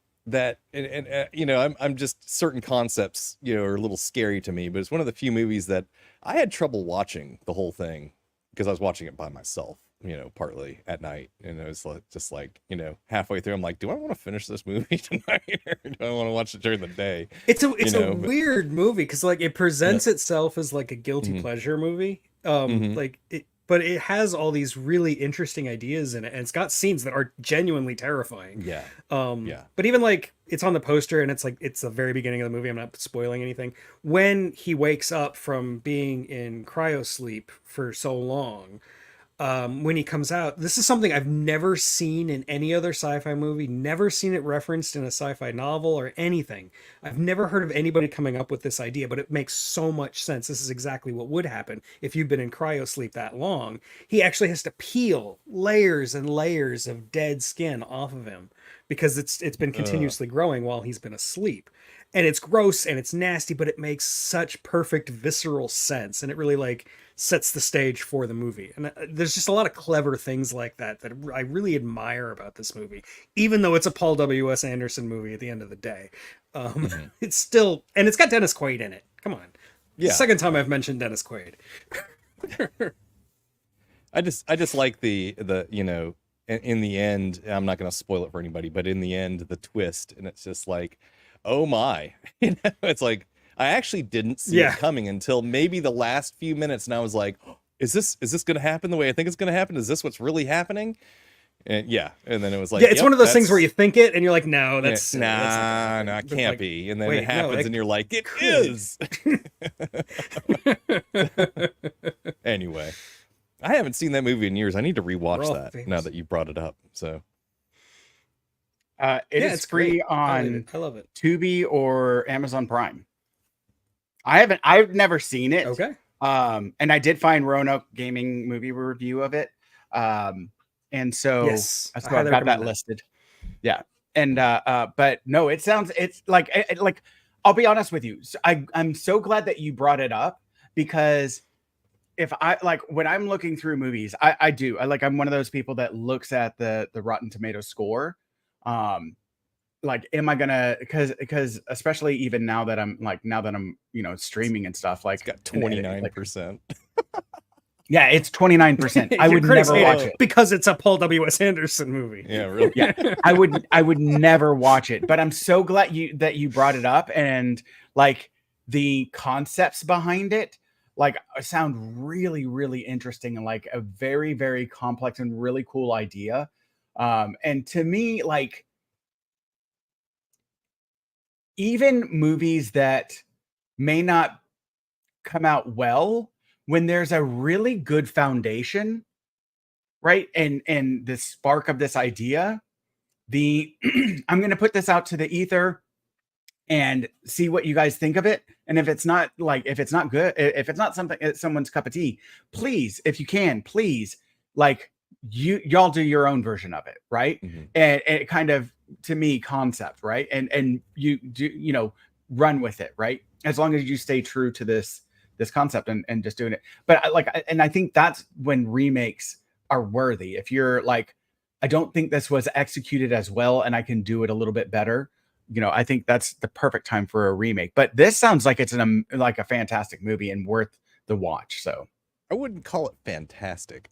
and you know, I'm just, certain concepts, you know, are a little scary to me, but it's one of the few movies that I had trouble watching the whole thing because I was watching it by myself, you know, partly at night, and it was like, just like, you know, halfway through I'm like, do I want to finish this movie tonight, or do I want to watch it during the day? It's a weird movie because like it presents itself as like a guilty pleasure movie, like it, but it has all these really interesting ideas in it, and it's got scenes that are genuinely terrifying. Yeah. But even like it's on the poster, and it's like it's the very beginning of the movie. I'm not spoiling anything. When he wakes up from being in cryo sleep for so long, when he comes out, this is something I've never seen in any other sci-fi movie, never seen it referenced in a sci-fi novel or anything. I've never heard of anybody coming up with this idea, but it makes so much sense. This is exactly what would happen if you've been in cryo sleep that long. He actually has to peel layers and layers of dead skin off of him because it's been continuously growing while he's been asleep. And it's gross and it's nasty, but it makes such perfect visceral sense, and it really like sets the stage for the movie. And there's just a lot of clever things like that I really admire about this movie, even though it's a Paul W.S. Anderson movie at the end of the day. It's still, and it's got Dennis Quaid in it. Come on. Yeah. The second time I've mentioned Dennis Quaid. I just like the, you know, in the end, I'm not going to spoil it for anybody, but in the end, the twist, and it's just like, oh my, you know, it's like, I actually didn't see it coming until maybe the last few minutes, and I was like, oh, is this going to happen the way I think it's going to happen? Is this what's really happening? And and then it was like, it's one of those things where you think it and you're like, no, that's nah, it can't like, be. And then it happens, and you're like, it is. Anyway, I haven't seen that movie in years. I need to rewatch that now that you brought it up. So it's free on I love it. Tubi or Amazon Prime. I've never seen it. Okay. And I did find Roanoke Gaming movie review of it. And so that's why I've got that listed. Yeah. And but no, it's like I'll be honest with you. I'm so glad that you brought it up, because if I like, when I'm looking through movies, I'm one of those people that looks at the Rotten Tomato score. like, am I gonna, because especially even now that I'm streaming and stuff, like, it's got 29%. Yeah, it's 29%. I would never watch it because it's a Paul W.S. Anderson movie. Yeah, really. Yeah, I would never watch it. But I'm so glad that you brought it up, and like the concepts behind it, like, sound really, really interesting, and like a very, very complex and really cool idea. And to me, like, even movies that may not come out well, when there's a really good foundation, right? And the spark of this idea, I'm going to put this out to the ether and see what you guys think of it. And if it's not good, if it's not something someone's cup of tea, please, if you can, please, like, y'all do your own version of it, right? Mm-hmm. And it kind of, to me, concept, right? And you do, run with it, right? As long as you stay true to this concept and just doing it. But I think that's when remakes are worthy. If you're like, I don't think this was executed as well and I can do it a little bit better, I think that's the perfect time for a remake. But this sounds like it's like a fantastic movie and worth the watch. So I wouldn't call it fantastic.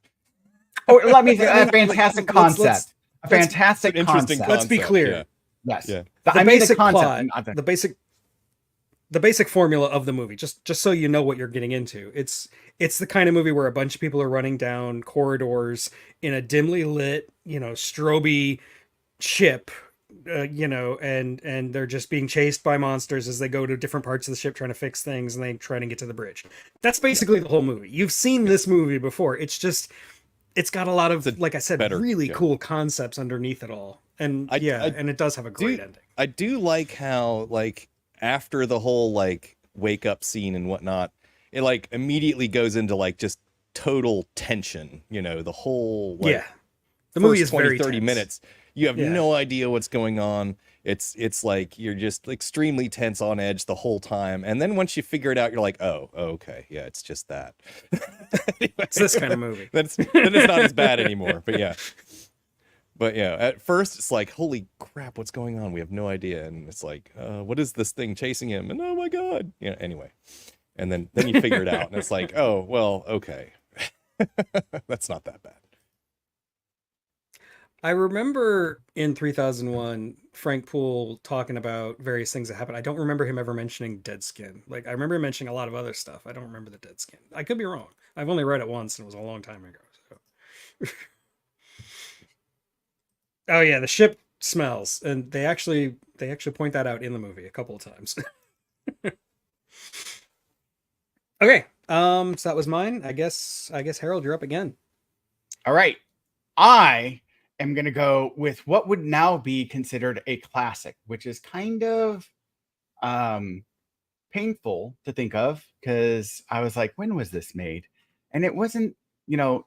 Oh, let me say a fantastic concept. A fantastic interesting concept. Let's be clear. Yeah. Yes. Yeah. The basic plot, the basic formula of the movie, just so you know what you're getting into. It's the kind of movie where a bunch of people are running down corridors in a dimly lit, stroby ship, and they're just being chased by monsters as they go to different parts of the ship trying to fix things, and they try to get to the bridge. That's basically the whole movie. You've seen this movie before. It's got a lot of, like I said, really cool concepts underneath it all. And and it does have a great ending. I do like how, like, after the whole like wake up scene and whatnot, it like immediately goes into like just total tension, the whole like the movie is 20, very 30 tense. minutes. You have no idea what's going on. It's like you're just extremely tense, on edge the whole time. And then once you figure it out, you're like, oh, okay, yeah, it's just that. Anyway, it's this kind of movie. then it's not as bad anymore. But yeah, at first it's like, holy crap, what's going on? We have no idea. And it's like, what is this thing chasing him? And oh my God. Anyway. And then you figure it out and it's like, oh, well, okay. That's not that bad. I remember in 3001, Frank Poole talking about various things that happened. I don't remember him ever mentioning dead skin. Like, I remember him mentioning a lot of other stuff. I don't remember the dead skin. I could be wrong. I've only read it once and it was a long time ago. So. Oh yeah, the ship smells, and they actually point that out in the movie a couple of times. Okay, so that was mine. I guess Harold, you're up again. All right, I am gonna go with what would now be considered a classic, which is kind of painful to think of, because I was like, when was this made? And it wasn't,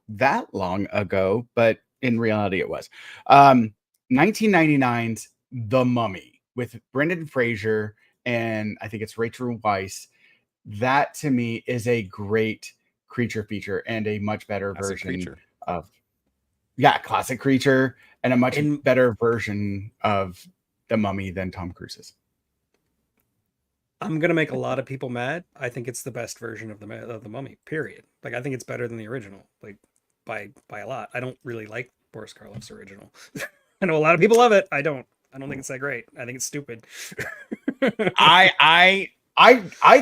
that long ago, but in reality it was. 1999's The Mummy with Brendan Fraser and I think it's Rachel Weisz. That to me is a great creature feature and a much better version of classic creature and a much better version of The Mummy than Tom Cruise's. I'm gonna make a lot of people mad. I think it's the best version of the Mummy. Period. Like, I think it's better than the original. Like, by a lot. I don't really like Boris Karloff's original. I know a lot of people love it. I don't think it's that great. I think it's stupid. I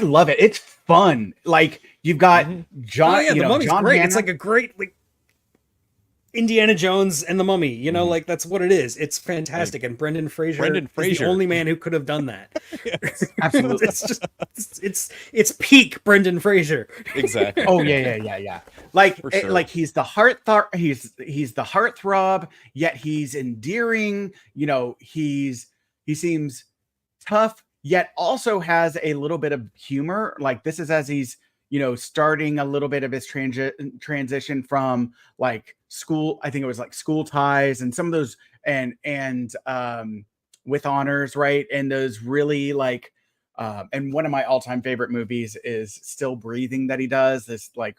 love it. It's fun. Like, you've got John. The Mummy's John great. Hannah. It's like a great Indiana Jones and the Mummy. Like, that's what it is. It's fantastic. And Brendan Fraser is the only man who could have done that. Yes. Absolutely. It's just it's peak Brendan Fraser. Exactly. Oh yeah. Like, sure. Like, he's the he's the heartthrob, yet he's endearing. He seems tough, yet also has a little bit of humor. Like, this is as he's starting a little bit of his transition from like school. I think it was like School Ties and some of those and With Honors, right? And those really like and one of my all-time favorite movies is Still Breathing, that he does this like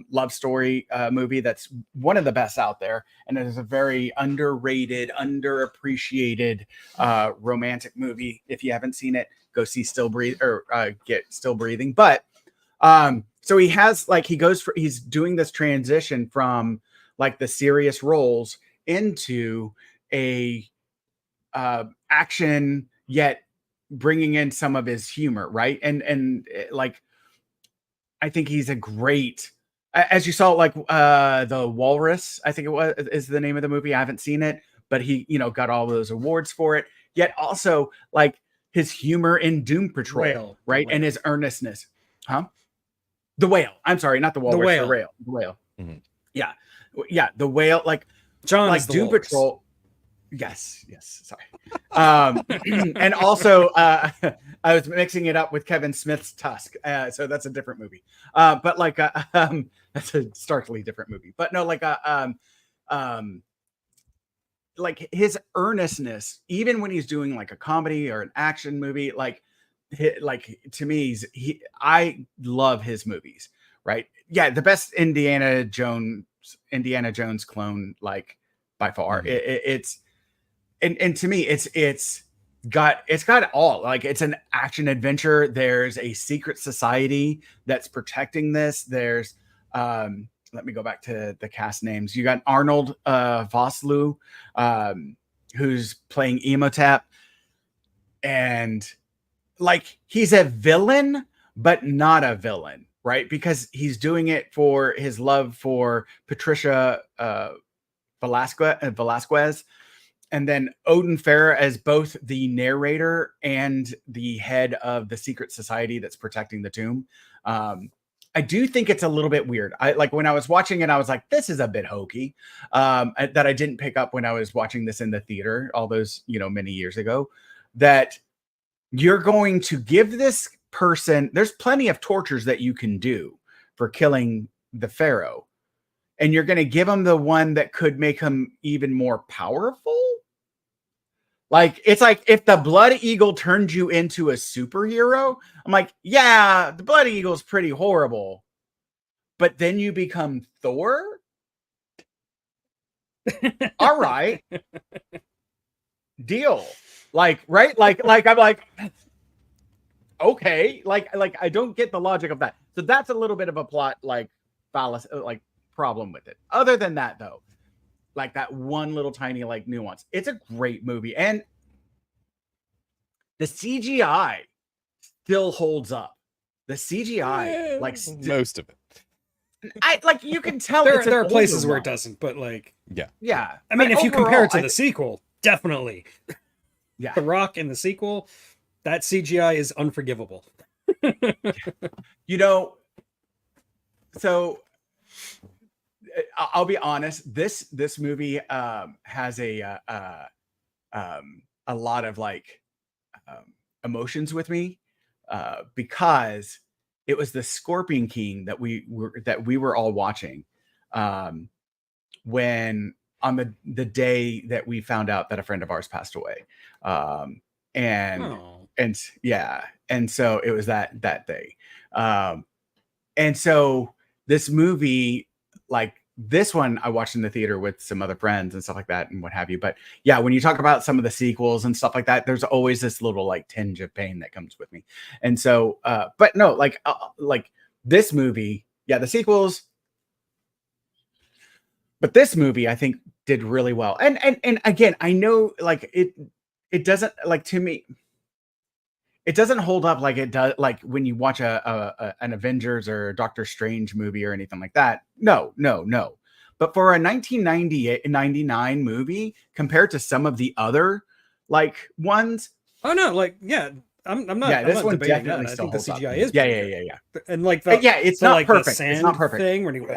love story movie that's one of the best out there, and it is a very underrated, underappreciated romantic movie. If you haven't seen it, go see Still Breathe or get Still Breathing. But so he has like he's doing this transition from like the serious roles into a action, yet bringing in some of his humor, right? And like I think he's a great, as you saw, like the Walrus, I think it was is the name of the movie. I haven't seen it, but he, you know, got all of those awards for it. Yet also like his humor in Doom Patrol, right? And his earnestness. The Whale. I'm sorry, not the Walrus. The Whale. Mm-hmm. Yeah. The Whale. Like John, like Doom Patrol. Yes. Sorry. And also, I was mixing it up with Kevin Smith's Tusk, so that's a different movie. But like, that's a starkly different movie. But no, like his earnestness, even when he's doing like a comedy or an action movie, like to me, I love his movies. Right? Yeah, the best Indiana Jones clone, like by far. Mm-hmm. It's. And to me, it's got all, like it's an action adventure. There's a secret society that's protecting this. There's let me go back to the cast names. You got Arnold Vosloo, who's playing Emotep, and like he's a villain, but not a villain, right? Because he's doing it for his love for Patricia Velasquez. And then Odin Farah as both the narrator and the head of the secret society that's protecting the tomb. I do think it's a little bit weird. I like when I was watching it, I was like, this is a bit hokey. That I didn't pick up when I was watching this in the theater all those, many years ago, that you're going to give this person, there's plenty of tortures that you can do for killing the pharaoh. And you're going to give him the one that could make him even more powerful. Like, it's like if the Blood Eagle turned you into a superhero, I'm like, yeah, the Blood Eagle is pretty horrible. But then you become Thor? All right. Deal. Like, right? Like I'm like, okay. Like I don't get the logic of that. So that's a little bit of a plot, like, fallacy, like, problem with it. Other than that, though, like that one little tiny like nuance, it's a great movie, and the CGI still holds up. The CGI, like most of it, I like you can tell there are places where it doesn't, but like yeah. I mean, if you compare it to the sequel, definitely, yeah. The Rock in the sequel, that CGI is unforgivable. So. I'll be honest. This movie has a lot of like emotions with me because it was the Scorpion King that we were all watching when on the day that we found out that a friend of ours passed away, and so it was that day, and so this movie, like this one, I watched in the theater with some other friends and stuff like that and what have you. But yeah, when you talk about some of the sequels and stuff like that, there's always this little like tinge of pain that comes with me. And so, but no, like this movie, yeah, the sequels, but this movie I think did really well. And again, I know like it doesn't, like, to me, it doesn't hold up like it does, like when you watch an Avengers or a Doctor Strange movie or anything like that. No. But for a 1999 movie, compared to some of the other like ones, oh no, like yeah, I'm not. Yeah, this I'm not one debating definitely that. still I think the holds CGI up. is Yeah. And like it's not like perfect. The sand it's not perfect thing when he in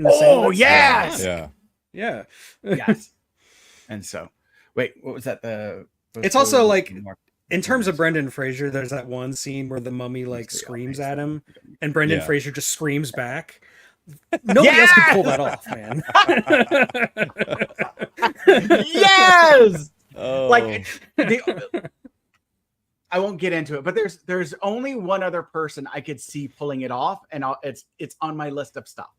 the sand. Oh yes, yeah. Yes. And so, wait, what was that? It's also like, in terms of Brendan Fraser, there's that one scene where the mummy like screams at him, and Brendan Fraser just screams back. Nobody else could pull that off, man. Yes. Oh. Like I won't get into it, but there's only one other person I could see pulling it off, and it's on my list of stuff.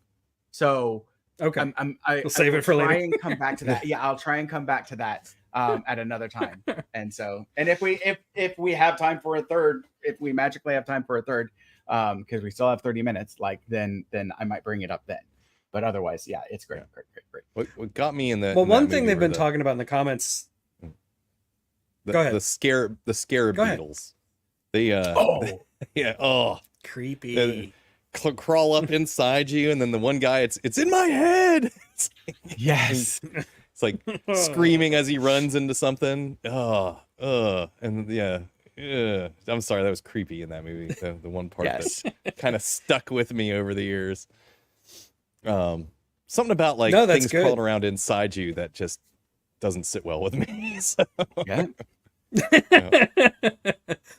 So okay, we'll save it for later. And come back to that. Yeah, I'll try and come back to that at another time. And if we have time for a third, if we magically have time for a third, because we still have 30 minutes, like then I might bring it up then. But otherwise, yeah, it's great, great. What got me in the one thing they've been talking about in the comments. Go ahead. The scare beetles. Creepy. Crawl up inside you, and then the one guy, it's in my head. Yes. It's like screaming as he runs into something. And yeah. I'm sorry, that was creepy in that movie. The one part that kind of stuck with me over the years. Something about like things crawling around inside you that just doesn't sit well with me. So. Yeah.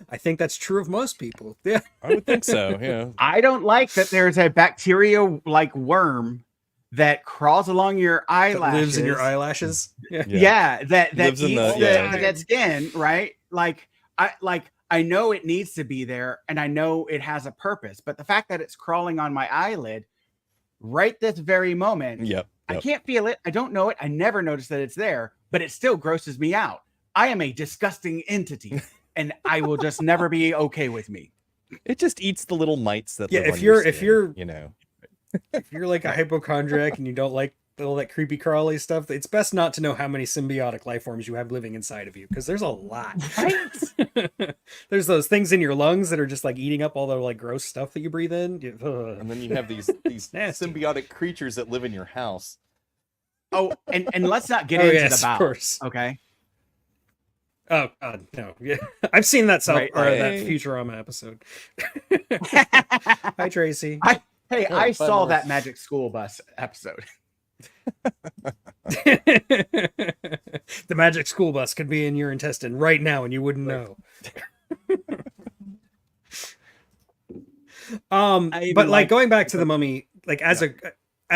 I think that's true of most people. Yeah, I would think so. Yeah. I don't like that there's a bacteria like worm that crawls along your eyelashes. That lives in your eyelashes. Yeah, that lives eats in that skin, right? I know it needs to be there, and I know it has a purpose, but the fact that it's crawling on my eyelid right this very moment, I can't feel it. I don't know it. I never noticed that it's there, but it still grosses me out. I am a disgusting entity, and I will just never be okay with me. It just eats the little mites that live if on your skin, if you're like a hypochondriac and you don't like all that creepy crawly stuff, it's best not to know how many symbiotic life forms you have living inside of you, because there's a lot. Right? There's those things in your lungs that are just like eating up all the like gross stuff that you breathe in. And then you have these symbiotic creatures that live in your house. Oh, and let's not get into the bowels. Okay. Oh God, no! Yeah, I've seen that that Futurama episode. Hi, Tracy. I saw that Magic School Bus episode. The Magic School Bus could be in your intestine right now, and you wouldn't know. But like going back to the mummy, like as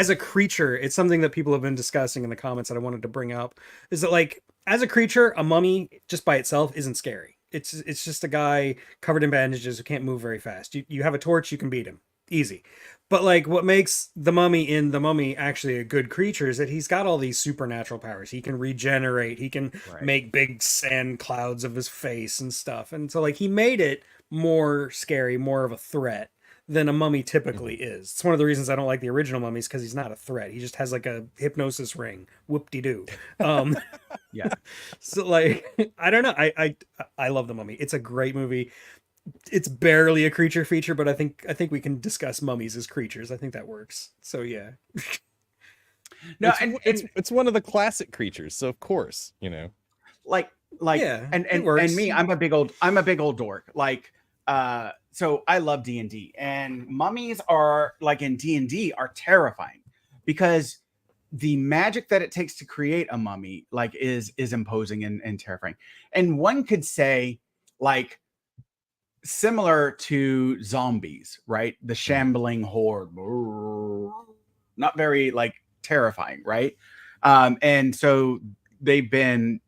a creature, it's something that people have been discussing in the comments that I wanted to bring up. Is that like, as a creature, a mummy just by itself isn't scary. It's just a guy covered in bandages who can't move very fast. You have a torch, you can beat him. Easy. But like what makes the mummy in The Mummy actually a good creature is that he's got all these supernatural powers. He can regenerate, he can make big sand clouds of his face and stuff. And so like he made it more scary, more of a threat than a mummy typically is. It's one of the reasons I don't like the original mummies, because he's not a threat. He just has like a hypnosis ring. Whoop-de-doo. Yeah. So like I don't know. I love The Mummy. It's a great movie. It's barely a creature feature, but I think we can discuss mummies as creatures. I think that works. So yeah. No, it's one of the classic creatures, so of course, Like yeah, and me, I'm a big old dork. Like so I love D&D, and mummies are like in D&D are terrifying because the magic that it takes to create a mummy like is imposing and terrifying. And one could say like similar to zombies, right? The shambling horde, not very like terrifying, right? And so they've been,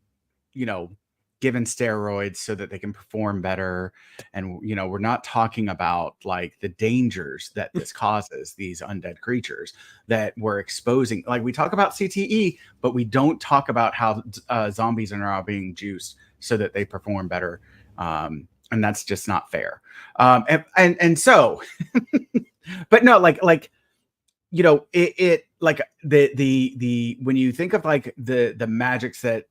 given steroids so that they can perform better. And, we're not talking about like the dangers that this causes these undead creatures that we're exposing. Like we talk about CTE, but we don't talk about how zombies are now being juiced so that they perform better. And that's just not fair. And so, but no, like, it like the when you think of like the magics that,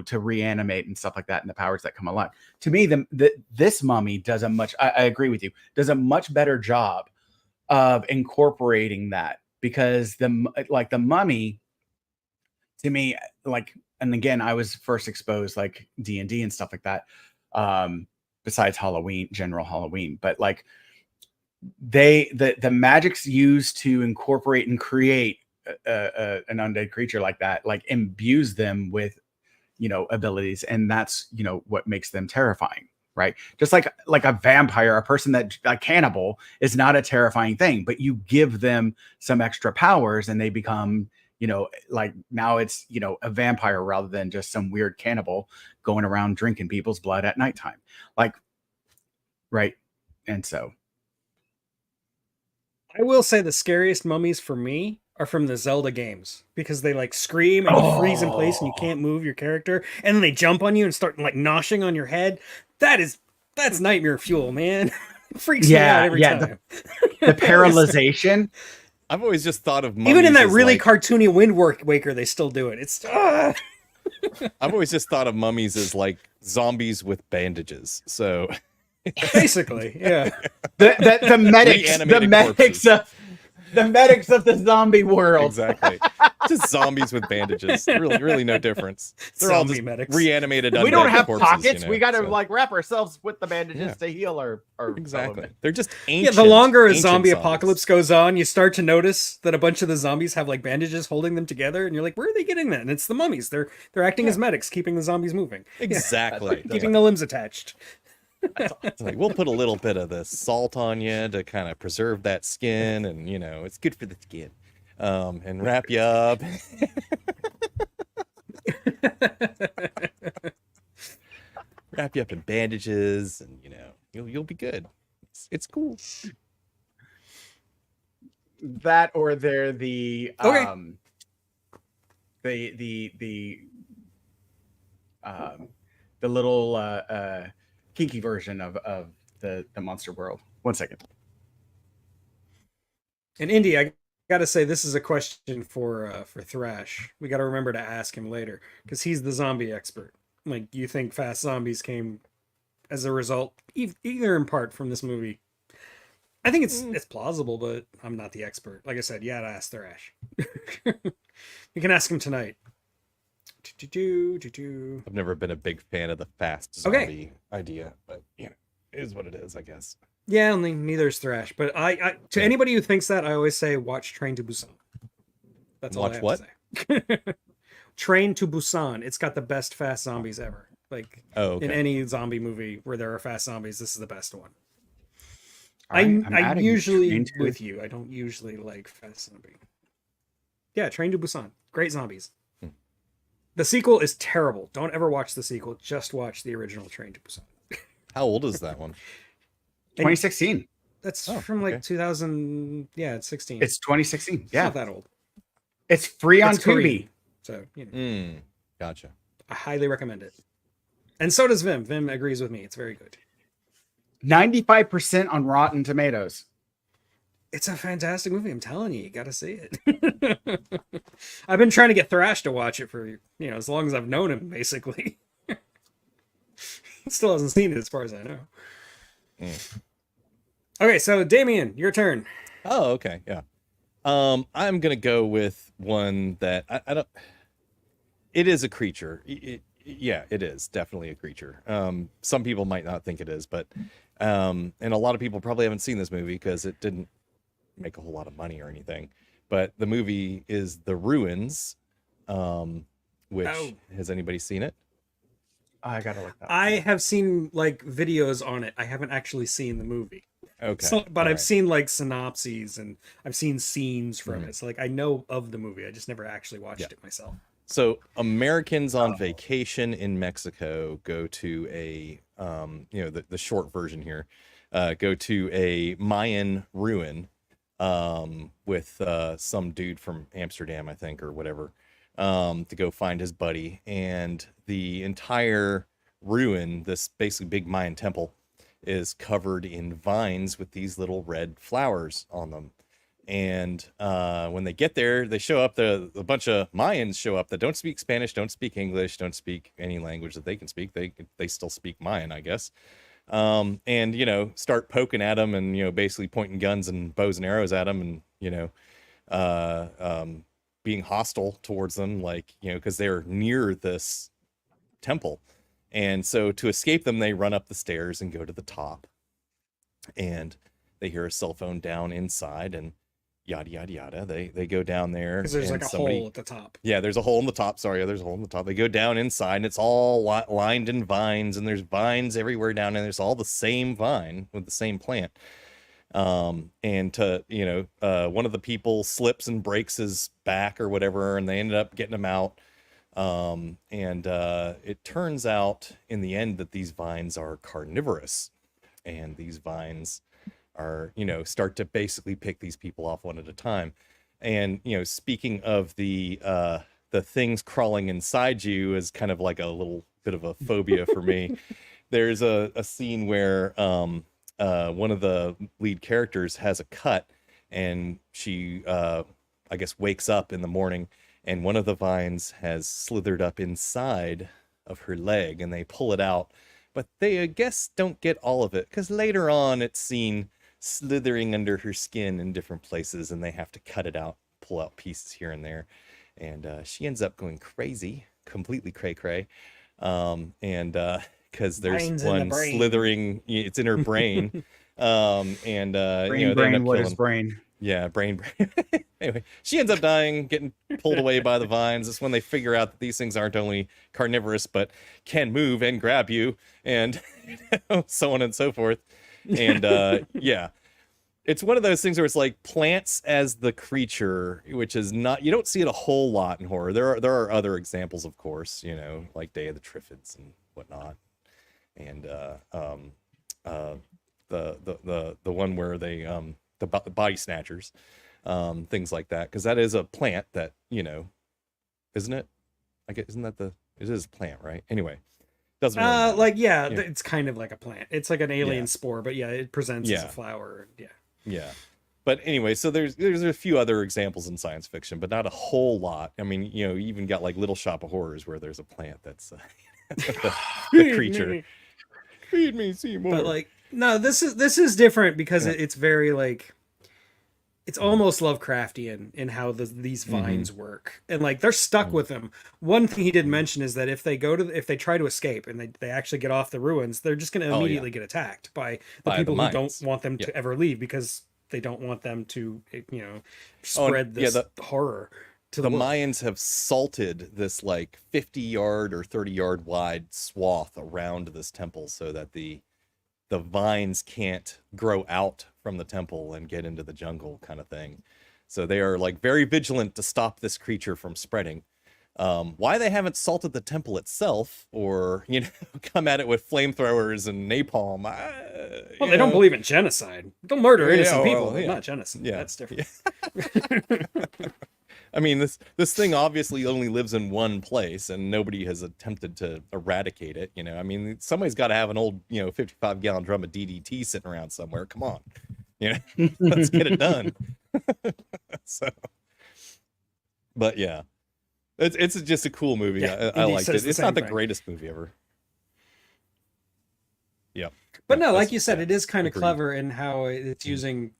to reanimate and stuff like that, and the powers that come alive, to me, this mummy does I agree with you, does a much better job of incorporating that, because the mummy to me, like, and again, I was first exposed like D&D and stuff like that. Besides general Halloween, but like the magic's used to incorporate and create an undead creature like that, like imbues them with, abilities. And that's, what makes them terrifying, right? Just like a vampire, a person a cannibal is not a terrifying thing, but you give them some extra powers and they become, like now it's, a vampire rather than just some weird cannibal going around drinking people's blood at nighttime. Like Right. And so I will say the scariest mummies for me are from the Zelda games because they like scream and you freeze in place and you can't move your character, and then they jump on you and start like noshing on your head. That's nightmare fuel, man. It freaks me out every time. The paralyzation. I've always just thought of mummies even in that really like, cartoony Wind Waker, they still do it. It's I've always just thought of mummies as like zombies with bandages. So basically, yeah. The medics, the medics of the zombie world. Exactly. Just zombies with bandages. Really no difference. They're Zombie all just medics. reanimated. We don't undead have corpses, pockets. you know, We got to so. like wrap ourselves with the bandages Yeah. to heal our Exactly. element. They're just Yeah, ancient. the longer a ancient zombie zombies. apocalypse goes on, you start to notice that a bunch of the zombies have like bandages holding them together, and you're like, where are they getting that? And it's the mummies. They're acting as medics, keeping the zombies moving. Exactly. Keeping the limbs attached. It's like, we'll put a little bit of the salt on you to kind of preserve that skin, and you know, it's good for the skin. And wrap you up. Wrap you up in bandages, and you know, you'll be good. It's cool. That or they're the Okay. the little kinky version of the monster world. 1 second. And Indy, I gotta say, this is a question for Thrash. We gotta remember to ask him later because he's the zombie expert. Like, you think fast zombies came as a result, either in part from this movie? I think it's plausible, but I'm not the expert. Like I said, you gotta ask Thrash. You can ask him tonight. I've never been a big fan of the fast zombie idea, but you know, it is what it is, I guess. Yeah, only neither is Thrash. But I to anybody who thinks that, I always say watch Train to Busan. That's all I have to say. Train to Busan. It's got the best fast zombies ever. Like in any zombie movie where there are fast zombies, this is the best one. I'm usually with you. I don't usually like fast zombie. Yeah, Train to Busan. Great zombies. The sequel is terrible. Don't ever watch the sequel. Just watch the original Train to Busan. How old is that one? 2016. That's from like 2000. Yeah, it's 16. It's 2016. It's Yeah, not that old. it's free on It's Tubi. Korean. So, you know, Gotcha. I highly recommend it. And so does Vim. Vim agrees with me. It's very good. 95% on Rotten Tomatoes. It's a fantastic movie. I'm telling you, you got to see it. I've been trying to get Thrash to watch it for, as long as I've known him, basically. He still hasn't seen it as far as I know. Okay, so Damien, your turn. Oh, okay. Yeah. I'm going to go with one that I don't, it is a creature. Yeah, it is definitely a creature. Some people might not think it is, but, and a lot of people probably haven't seen this movie because it didn't make a whole lot of money or anything, but the movie is The Ruins, which has anybody seen it? I gotta look that. I have seen like videos on it. I haven't actually seen the movie. Okay. So, but I've seen like synopses and I've seen scenes from it. So like I know of the movie. I just never actually watched it myself. So Americans on vacation in Mexico go to a, the short version here, go to a Mayan ruin with some dude from Amsterdam, I think, or whatever, to go find his buddy. And the entire ruin, this basically big Mayan temple, is covered in vines with these little red flowers on them. And when they get there, they show up, a bunch of Mayans show up that don't speak Spanish, don't speak English, don't speak any language that they can speak. They still speak Mayan, I guess. And, start poking at them and, basically pointing guns and bows and arrows at them and, being hostile towards them, like, because they're near this temple. And so to escape them, they run up the stairs and go to the top. And they hear a cell phone down inside and yada, yada, yada. They go down there. Because there's like a hole at the top. Yeah, there's a hole in the top. Sorry, there's a hole in the top. They go down inside and it's all lined in vines, and there's vines everywhere down there. There's all the same vine with the same plant. And one of the people slips and breaks his back or whatever, and they ended up getting him out. And it turns out in the end that these vines are carnivorous. and these vines are, start to basically pick these people off one at a time. And, speaking of the things crawling inside you is kind of like a little bit of a phobia for me. There's a scene where one of the lead characters has a cut, and she, I guess, wakes up in the morning, and one of the vines has slithered up inside of her leg, and they pull it out. But they, I guess, don't get all of it, because later on it's seen slithering under her skin in different places, and they have to cut it out, pull out pieces here and there. And she ends up going crazy, completely cray-cray. And because there's one slithering, it's in her brain. And brain, what is brain? Yeah, brain. Anyway, she ends up dying, getting pulled away by the vines. It's when they figure out that these things aren't only carnivorous, but can move and grab you, and so on and so forth. And yeah, it's one of those things where it's like plants as the creature, which is not, you don't see it a whole lot in horror. There are other examples, of course, like Day of the Triffids and whatnot, and the one where they the body snatchers, things like that, because that is a plant that, isn't it? I guess, isn't that it is a plant, right? Anyway, doesn't really matter. It's kind of like a plant. It's like an alien spore, but it presents as a flower. Yeah. But anyway, so there's a few other examples in science fiction, but not a whole lot. I mean, you even got like Little Shop of Horrors where there's a plant that's the creature. Feed me, Seymour. But like, no, this is different because it's very like, it's almost Lovecraftian in how these vines work, and like they're stuck with them. One thing he did mention is that if they try to escape and they actually get off the ruins, they're just going to immediately get attacked by the people who don't want them to ever leave, because they don't want them to spread this horror to the world. Mayans have salted this like 50-yard or 30-yard wide swath around this temple so that the vines can't grow out from the temple and get into the jungle, kind of thing. So they are like very vigilant to stop this creature from spreading. Why they haven't salted the temple itself, or come at it with flamethrowers and napalm? They don't believe in genocide. They'll murder innocent people, but not genocide. Yeah, that's different. Yeah. I mean, this thing obviously only lives in one place, and nobody has attempted to eradicate it. I mean, somebody's got to have an old 55-gallon drum of DDT sitting around somewhere. Come on, let's get it done. So, but yeah. It's just a cool movie. Yeah, I liked it. It's not the greatest movie ever. Yeah. But no, like you said, it is kind of clever in how it's using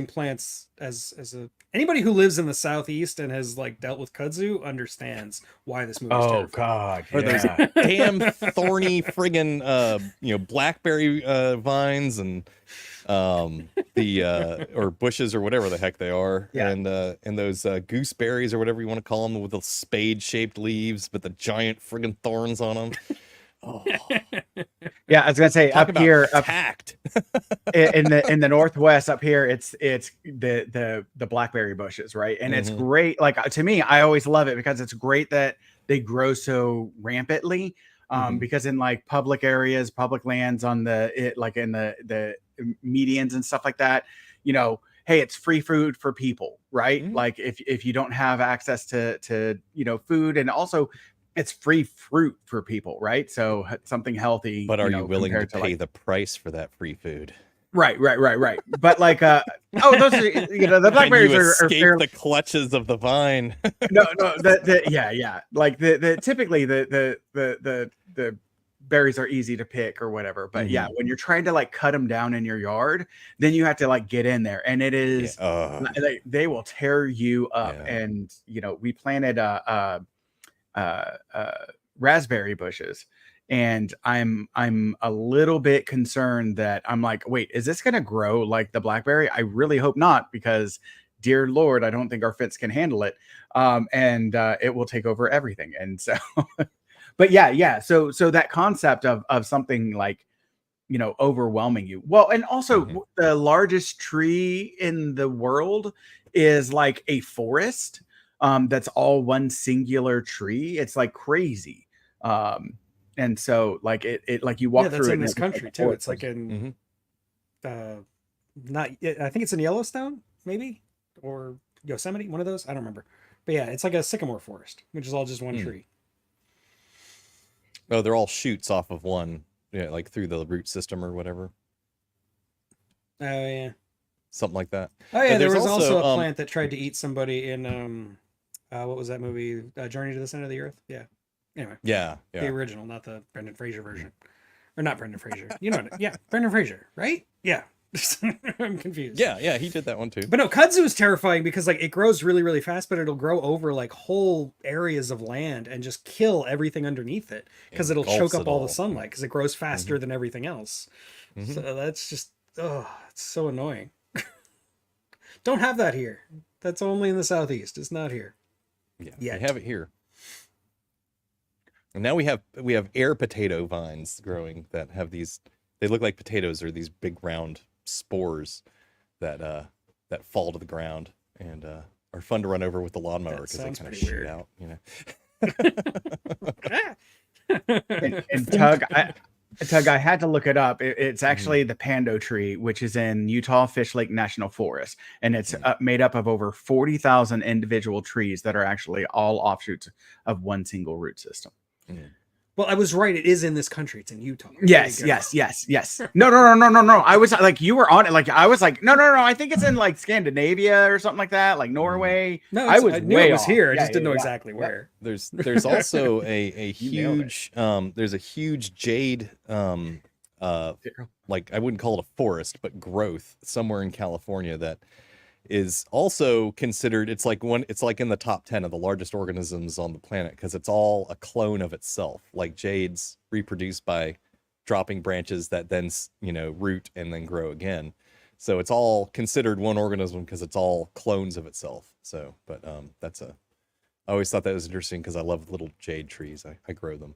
plants as a, anybody who lives in the Southeast and has like dealt with kudzu understands why this movie is terrifying. God. Or those damn thorny friggin' blackberry vines and or bushes or whatever the heck they are, and those gooseberries or whatever you want to call them, with the spade-shaped leaves but the giant friggin' thorns on them. Oh. Yeah, I was gonna say, Talk up here, tact. in the Northwest, up here, it's the blackberry bushes, right? And it's great. Like, to me, I always love it because it's great that they grow so rampantly. Because in like public areas, public lands, in the medians and stuff like that, hey, it's free food for people, right? Like if you don't have access to food, and also it's free fruit for people, right? So something healthy. But are you willing to pay the price for that free food? Right. But like, those are, the blackberries are fairly... the clutches of the vine. No, yeah. Like typically the berries are easy to pick or whatever. But yeah, when you're trying to like cut them down in your yard, then you have to like get in there, and it is they will tear you up. Yeah. And we planted raspberry bushes. And I'm a little bit concerned that I'm like, wait, is this going to grow like the blackberry? I really hope not, because dear Lord, I don't think our fence can handle it. And it will take over everything. And so, but yeah. So that concept of something like, overwhelming you. Well, and also the largest tree in the world is like a forest. That's all one singular tree. It's like crazy. And so like it like you walk that's through in it this country too. It's like in not I think it's in Yellowstone, maybe, or Yosemite, one of those. I don't remember. But yeah, it's like a sycamore forest, which is all just one tree. Oh, they're all shoots off of one, like through the root system or whatever. Oh yeah. Something like that. Oh yeah, there was also a plant that tried to eat somebody in what was that movie? Journey to the Center of the Earth. Yeah. Anyway. Yeah. The original, not the Brendan Fraser version. Or not Brendan Fraser. You know what? Yeah, Brendan Fraser, right? Yeah. I'm confused. Yeah, he did that one too. But no, kudzu is terrifying because like it grows really, really fast, but it'll grow over like whole areas of land and just kill everything underneath it because it'll choke up all the sunlight because it grows faster than everything else. So that's just it's so annoying. Don't have that here. That's only in the Southeast. It's not here. Yeah, we have it here. And now we have air potato vines growing that have these. They look like potatoes, or these big round spores that fall to the ground and are fun to run over with the lawnmower because they kind of shoot out. And Tug, I had to look it up. It's actually the Pando tree, which is in Utah Fish Lake National Forest. And it's made up of over 40,000 individual trees that are actually all offshoots of one single root system. Well, I was right. It is in this country. It's in Utah. Yes. No. I was like, you were on it. Like, I was like, no. I think it's in like Scandinavia or something like that, like Norway. No, I knew it was here. I just didn't know exactly where. There's also a huge there's a huge jade like I wouldn't call it a forest, but growth somewhere in California that is also considered, it's like in the top 10 of the largest organisms on the planet because it's all a clone of itself. Like jades reproduce by dropping branches that then root and then grow again. So it's all considered one organism because it's all clones of itself. So but I always thought that was interesting because I love little jade trees. I grow them.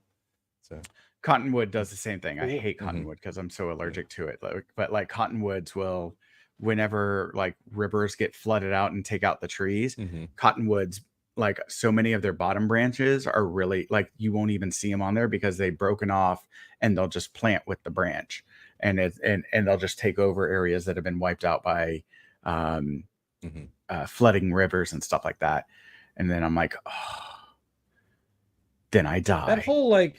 So Cottonwood does the same thing. I hate cottonwood because I'm so allergic to it. But like cottonwoods will, whenever like rivers get flooded out and take out the trees, cottonwoods, like so many of their bottom branches are really like you won't even see them on there because they've broken off and they'll just plant with the branch and they'll just take over areas that have been wiped out by flooding rivers and stuff like that. And then I'm like, then I die. That whole like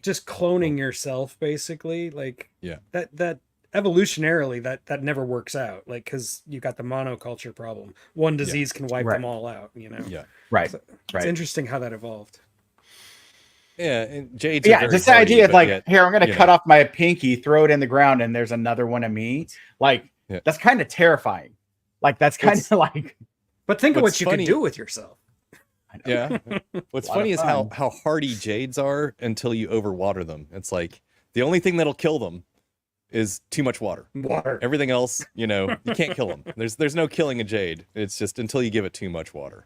just cloning yourself, basically, like that evolutionarily that never works out, like because you got the monoculture problem. One disease can wipe them all out, Right. So it's interesting how that evolved. And jades just the idea of like, here, I'm gonna cut off my pinky, throw it in the ground, and there's another one of me. Like that's kind of terrifying. Like that's kind of like, but think of what you can do with yourself. Yeah. What's funny is how hardy jades are until you overwater them. It's like the only thing that'll kill them is too much water. Everything else, you can't kill them. There's no killing a jade. It's just until you give it too much water.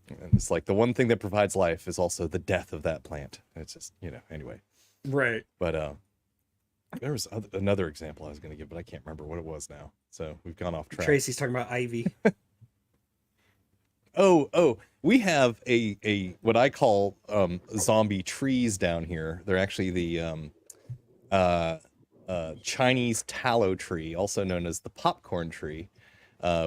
And it's like the one thing that provides life is also the death of that plant. It's just, anyway. Right. But there was another example I was going to give, but I can't remember what it was now. So we've gone off track. Tracy's talking about ivy. Oh, we have a what I call zombie trees down here. They're actually the Chinese tallow tree, also known as the popcorn tree,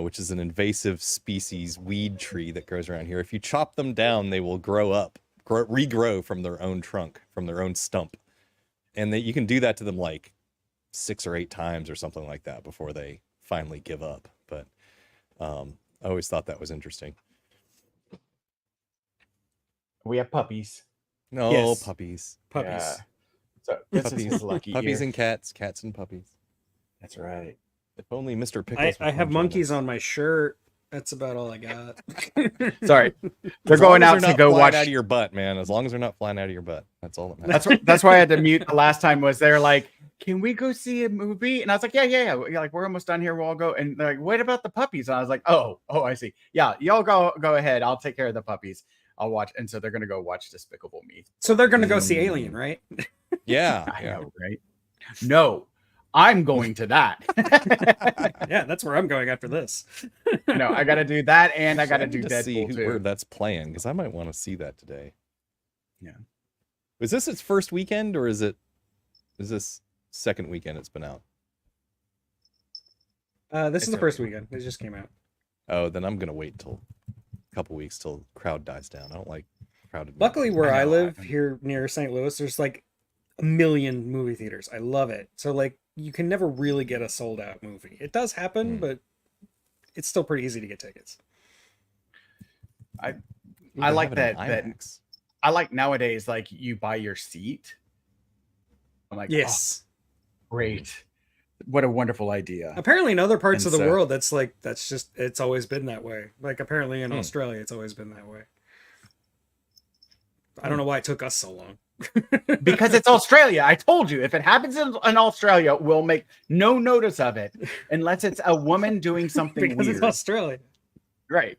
which is an invasive species weed tree that grows around here. If you chop them down, they will regrow from their own trunk, from their own stump. And you can do that to them like 6 or 8 times or something like that before they finally give up. But I always thought that was interesting. We have puppies. No, yes. Puppies. Yeah. So puppies is lucky. Puppies and cats and puppies. That's right. If only Mr. Pickles. I have monkeys on my shirt. That's about all I got. Sorry, they're going out to go watch out of your butt, man. As long as they're not flying out of your butt, that's all that matters. That's why I had to mute the last time. Was they're like, "Can we go see a movie?" And I was like, "Yeah." Like, we're almost done here. We'll all go. And they're like, "What about the puppies?" And I was like, "Oh, I see. Yeah, y'all go ahead. I'll take care of the puppies. I'll watch." And so they're gonna go watch Despicable Me. So they're gonna go see Alien, right? Yeah, I know, right? No, I'm going to that. Yeah, that's where I'm going after this. No, I got to do that, and I got to do Deadpool see too. Where that's playing, because I might want to see that today. Yeah. Was this its first weekend, or is this second weekend it's been out? This is the first weekend. It just came out. Oh, then I'm gonna wait till a couple weeks till the crowd dies down. I don't like crowded. Luckily, where I live here near St. Louis, there's like a million movie theaters. I love it. So like you can never really get a sold out movie. It does happen, but it's still pretty easy to get tickets. I like that I like nowadays, like you buy your seat. I'm like, yes, great. What a wonderful idea. Apparently in other parts of the world, it's always been that way. Like apparently in Australia, it's always been that way. I don't know why it took us so long. Because it's Australia. I told you, if it happens in Australia, we'll make no notice of it unless it's a woman doing something because weird. It's Australia. Right.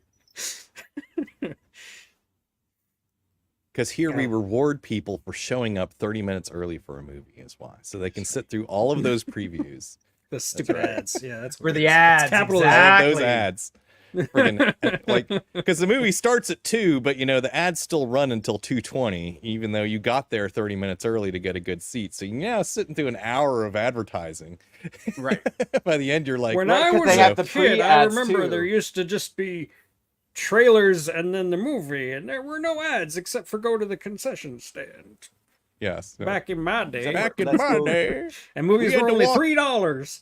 Because here we reward people for showing up 30 minutes early for a movie is why. So they can sit through all of those previews. The stupid ads. Yeah, that's where the ads. Capitalism. Exactly. Those ads. Like, because the movie starts at 2, but the ads still run until 2:20, even though you got there 30 minutes early to get a good seat. So you're now sitting through an hour of advertising. Right. By the end, you're like, when I was a kid, I remember there used to just be trailers and then the movie, and there were no ads except for go to the concession stand. Yes. Back in my day. And movies were only $3.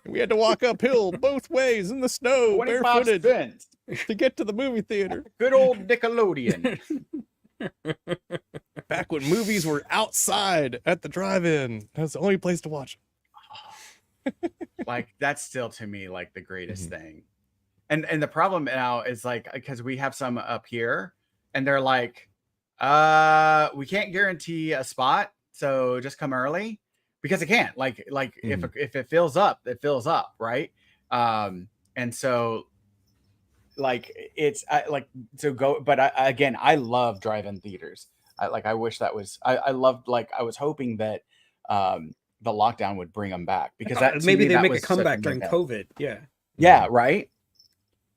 We had to walk uphill both ways in the snow, barefooted, to get to the movie theater. Good old Nickelodeon. Back when movies were outside at the drive-in. That was the only place to watch them. Like, that's still to me like the greatest thing. And the problem now is like, because we have some up here and they're like, we can't guarantee a spot, so just come early, because it can't. Like if it fills up, it fills up, right? And so like it's so go. But again, I love drive-in theaters. I wish that was. I loved, like, I was hoping that the lockdown would bring them back, because maybe they make a comeback during COVID. Yeah, right.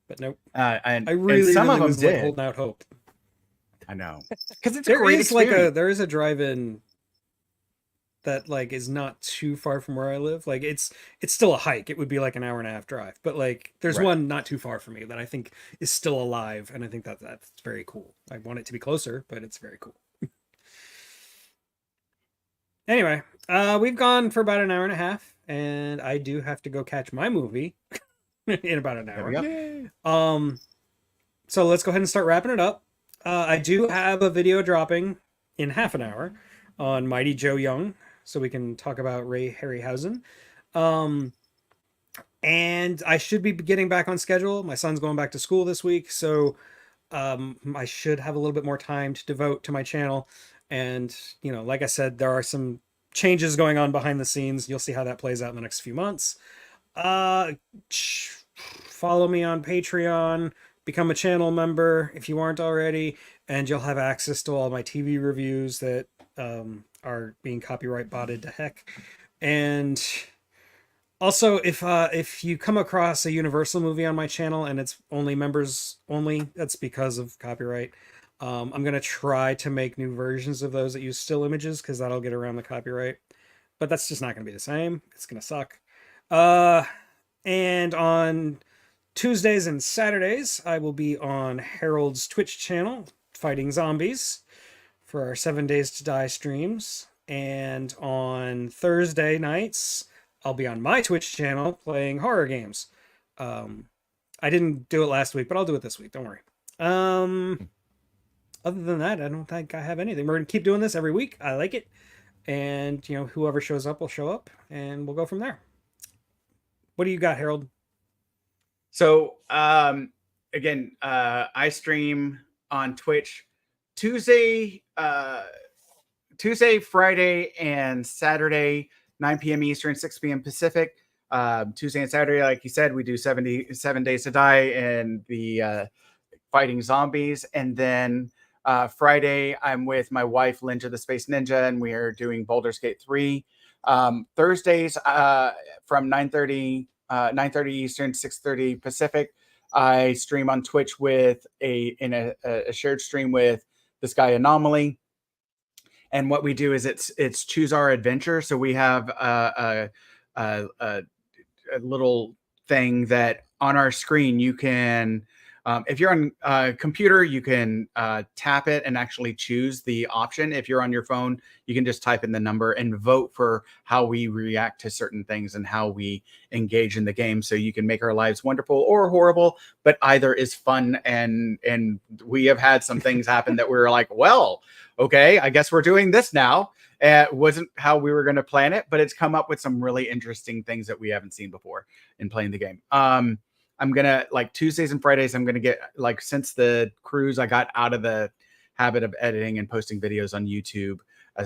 But nope. And I really, some really of them was did. like holding out hope. I know, because it's there a great is experience. there is a drive-in that like is not too far from where I live. Like it's still a hike. It would be like an hour and a half drive, but like there's one not too far from me that I think is still alive, and I think that's very cool. I want it to be closer, but it's very cool. Anyway, we've gone for about an hour and a half, and I do have to go catch my movie in about an hour. So let's go ahead and start wrapping it up. I do have a video dropping in half an hour on Mighty Joe Young, so we can talk about Ray Harryhausen. And I should be getting back on schedule. My son's going back to school this week, so I should have a little bit more time to devote to my channel. And, like I said, there are some changes going on behind the scenes. You'll see how that plays out in the next few months. Follow me on Patreon. Become a channel member if you aren't already, and you'll have access to all my TV reviews that are being copyright botted to heck. And also, if you come across a Universal movie on my channel and it's only members only, that's because of copyright. I'm going to try to make new versions of those that use still images, because that'll get around the copyright. But that's just not going to be the same. It's going to suck. And on Tuesdays and Saturdays, I will be on Harold's Twitch channel, fighting zombies, for our 7 Days to Die streams. And on Thursday nights, I'll be on my Twitch channel playing horror games. I didn't do it last week, but I'll do it this week. Don't worry. Other than that, I don't think I have anything. We're going to keep doing this every week. I like it. And, whoever shows up will show up, and we'll go from there. What do you got, Harold? So, again, I stream on Twitch Tuesday, Friday, and Saturday, 9 p.m. Eastern, 6 p.m. Pacific. Tuesday and Saturday, like you said, we do 7 Days to Die and the fighting zombies. And then Friday, I'm with my wife, Linja the Space Ninja, and we are doing Baldur's Gate 3. Thursdays from 9:30 Eastern, 6:30 Pacific, I stream on Twitch with a shared stream with this guy Anomaly. and what we do is it's choose our adventure. So we have a little thing that on our screen you can, if you're on a computer, you can tap it and actually choose the option. If you're on your phone, you can just type in the number and vote for how we react to certain things and how we engage in the game. So you can make our lives wonderful or horrible, but either is fun. And we have had some things happen that we were like, well, okay, I guess we're doing this now. It wasn't how we were going to plan it, but it's come up with some really interesting things that we haven't seen before in playing the game. I'm gonna, like, Tuesdays and Fridays, I'm gonna get, like, since the cruise, I got out of the habit of editing and posting videos on YouTube.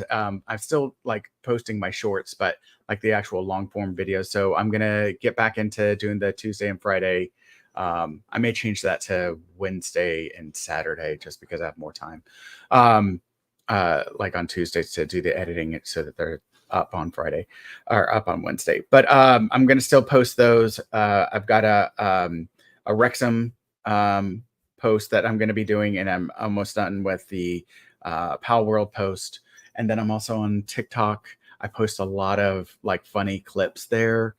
I'm still like posting my shorts, but like the actual long form videos. So I'm gonna get back into doing the Tuesday and Friday. I may change that to Wednesday and Saturday just because I have more time. Like on Tuesdays to do the editing so that they're up on Friday or up on Wednesday. But I'm going to still post those. I've got a Wrexham post that I'm going to be doing, and I'm almost done with the Pal World post. And then I'm also on TikTok. I post a lot of like funny clips there.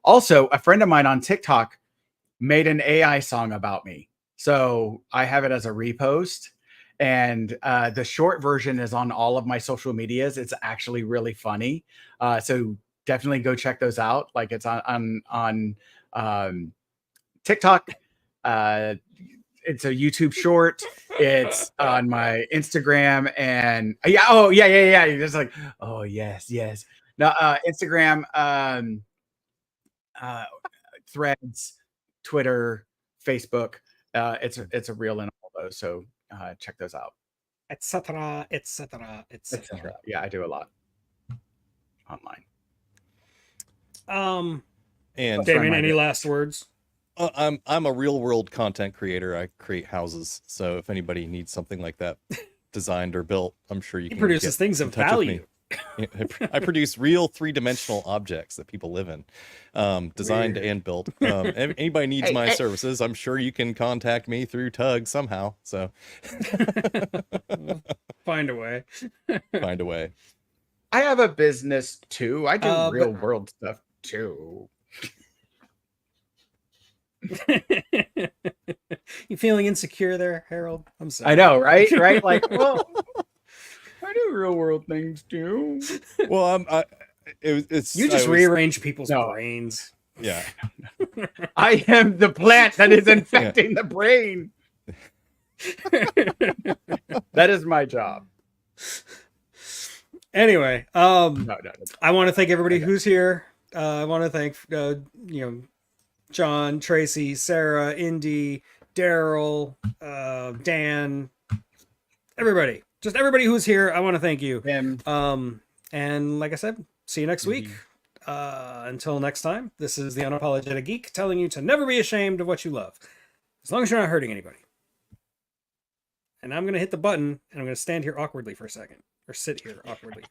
Also, a friend of mine on TikTok made an AI song about me. So I have it as a repost. And the short version is on all of my social medias. It's actually really funny. So definitely go check those out. Like, it's on TikTok. It's a YouTube short. It's on my Instagram, and yeah. You're just like, oh yes. Now Instagram, Threads, Twitter, Facebook. It's a reel in all those. So check those out, etc. Yeah, I do a lot online. And Damien, any last words? I'm a real world content creator. I create houses, so if anybody needs something like that designed or built, I'm sure you can. He produces things of value. I produce real 3-dimensional objects that people live in, designed and built. Anybody needs my services, I'm sure you can contact me through Tug somehow. So find a way. Find a way. I have a business too. I do real world stuff too. You feeling insecure there, Harold? I'm sorry. I know, right? Like, well, I do real world things too. Well, it's you just rearrange people's brains. Yeah. I am the plant that is infecting the brain. That is my job. Anyway, no. I want to thank everybody who's here. I want to thank John, Tracy, Sarah, Indy, Daryl, Dan, everybody. Just everybody who's here. I want to thank you. And like I said, see you next week. Until next time, this is the Unapologetic Geek telling you to never be ashamed of what you love, as long as you're not hurting anybody. And I'm going to hit the button, and I'm going to stand here awkwardly for a second, or sit here awkwardly.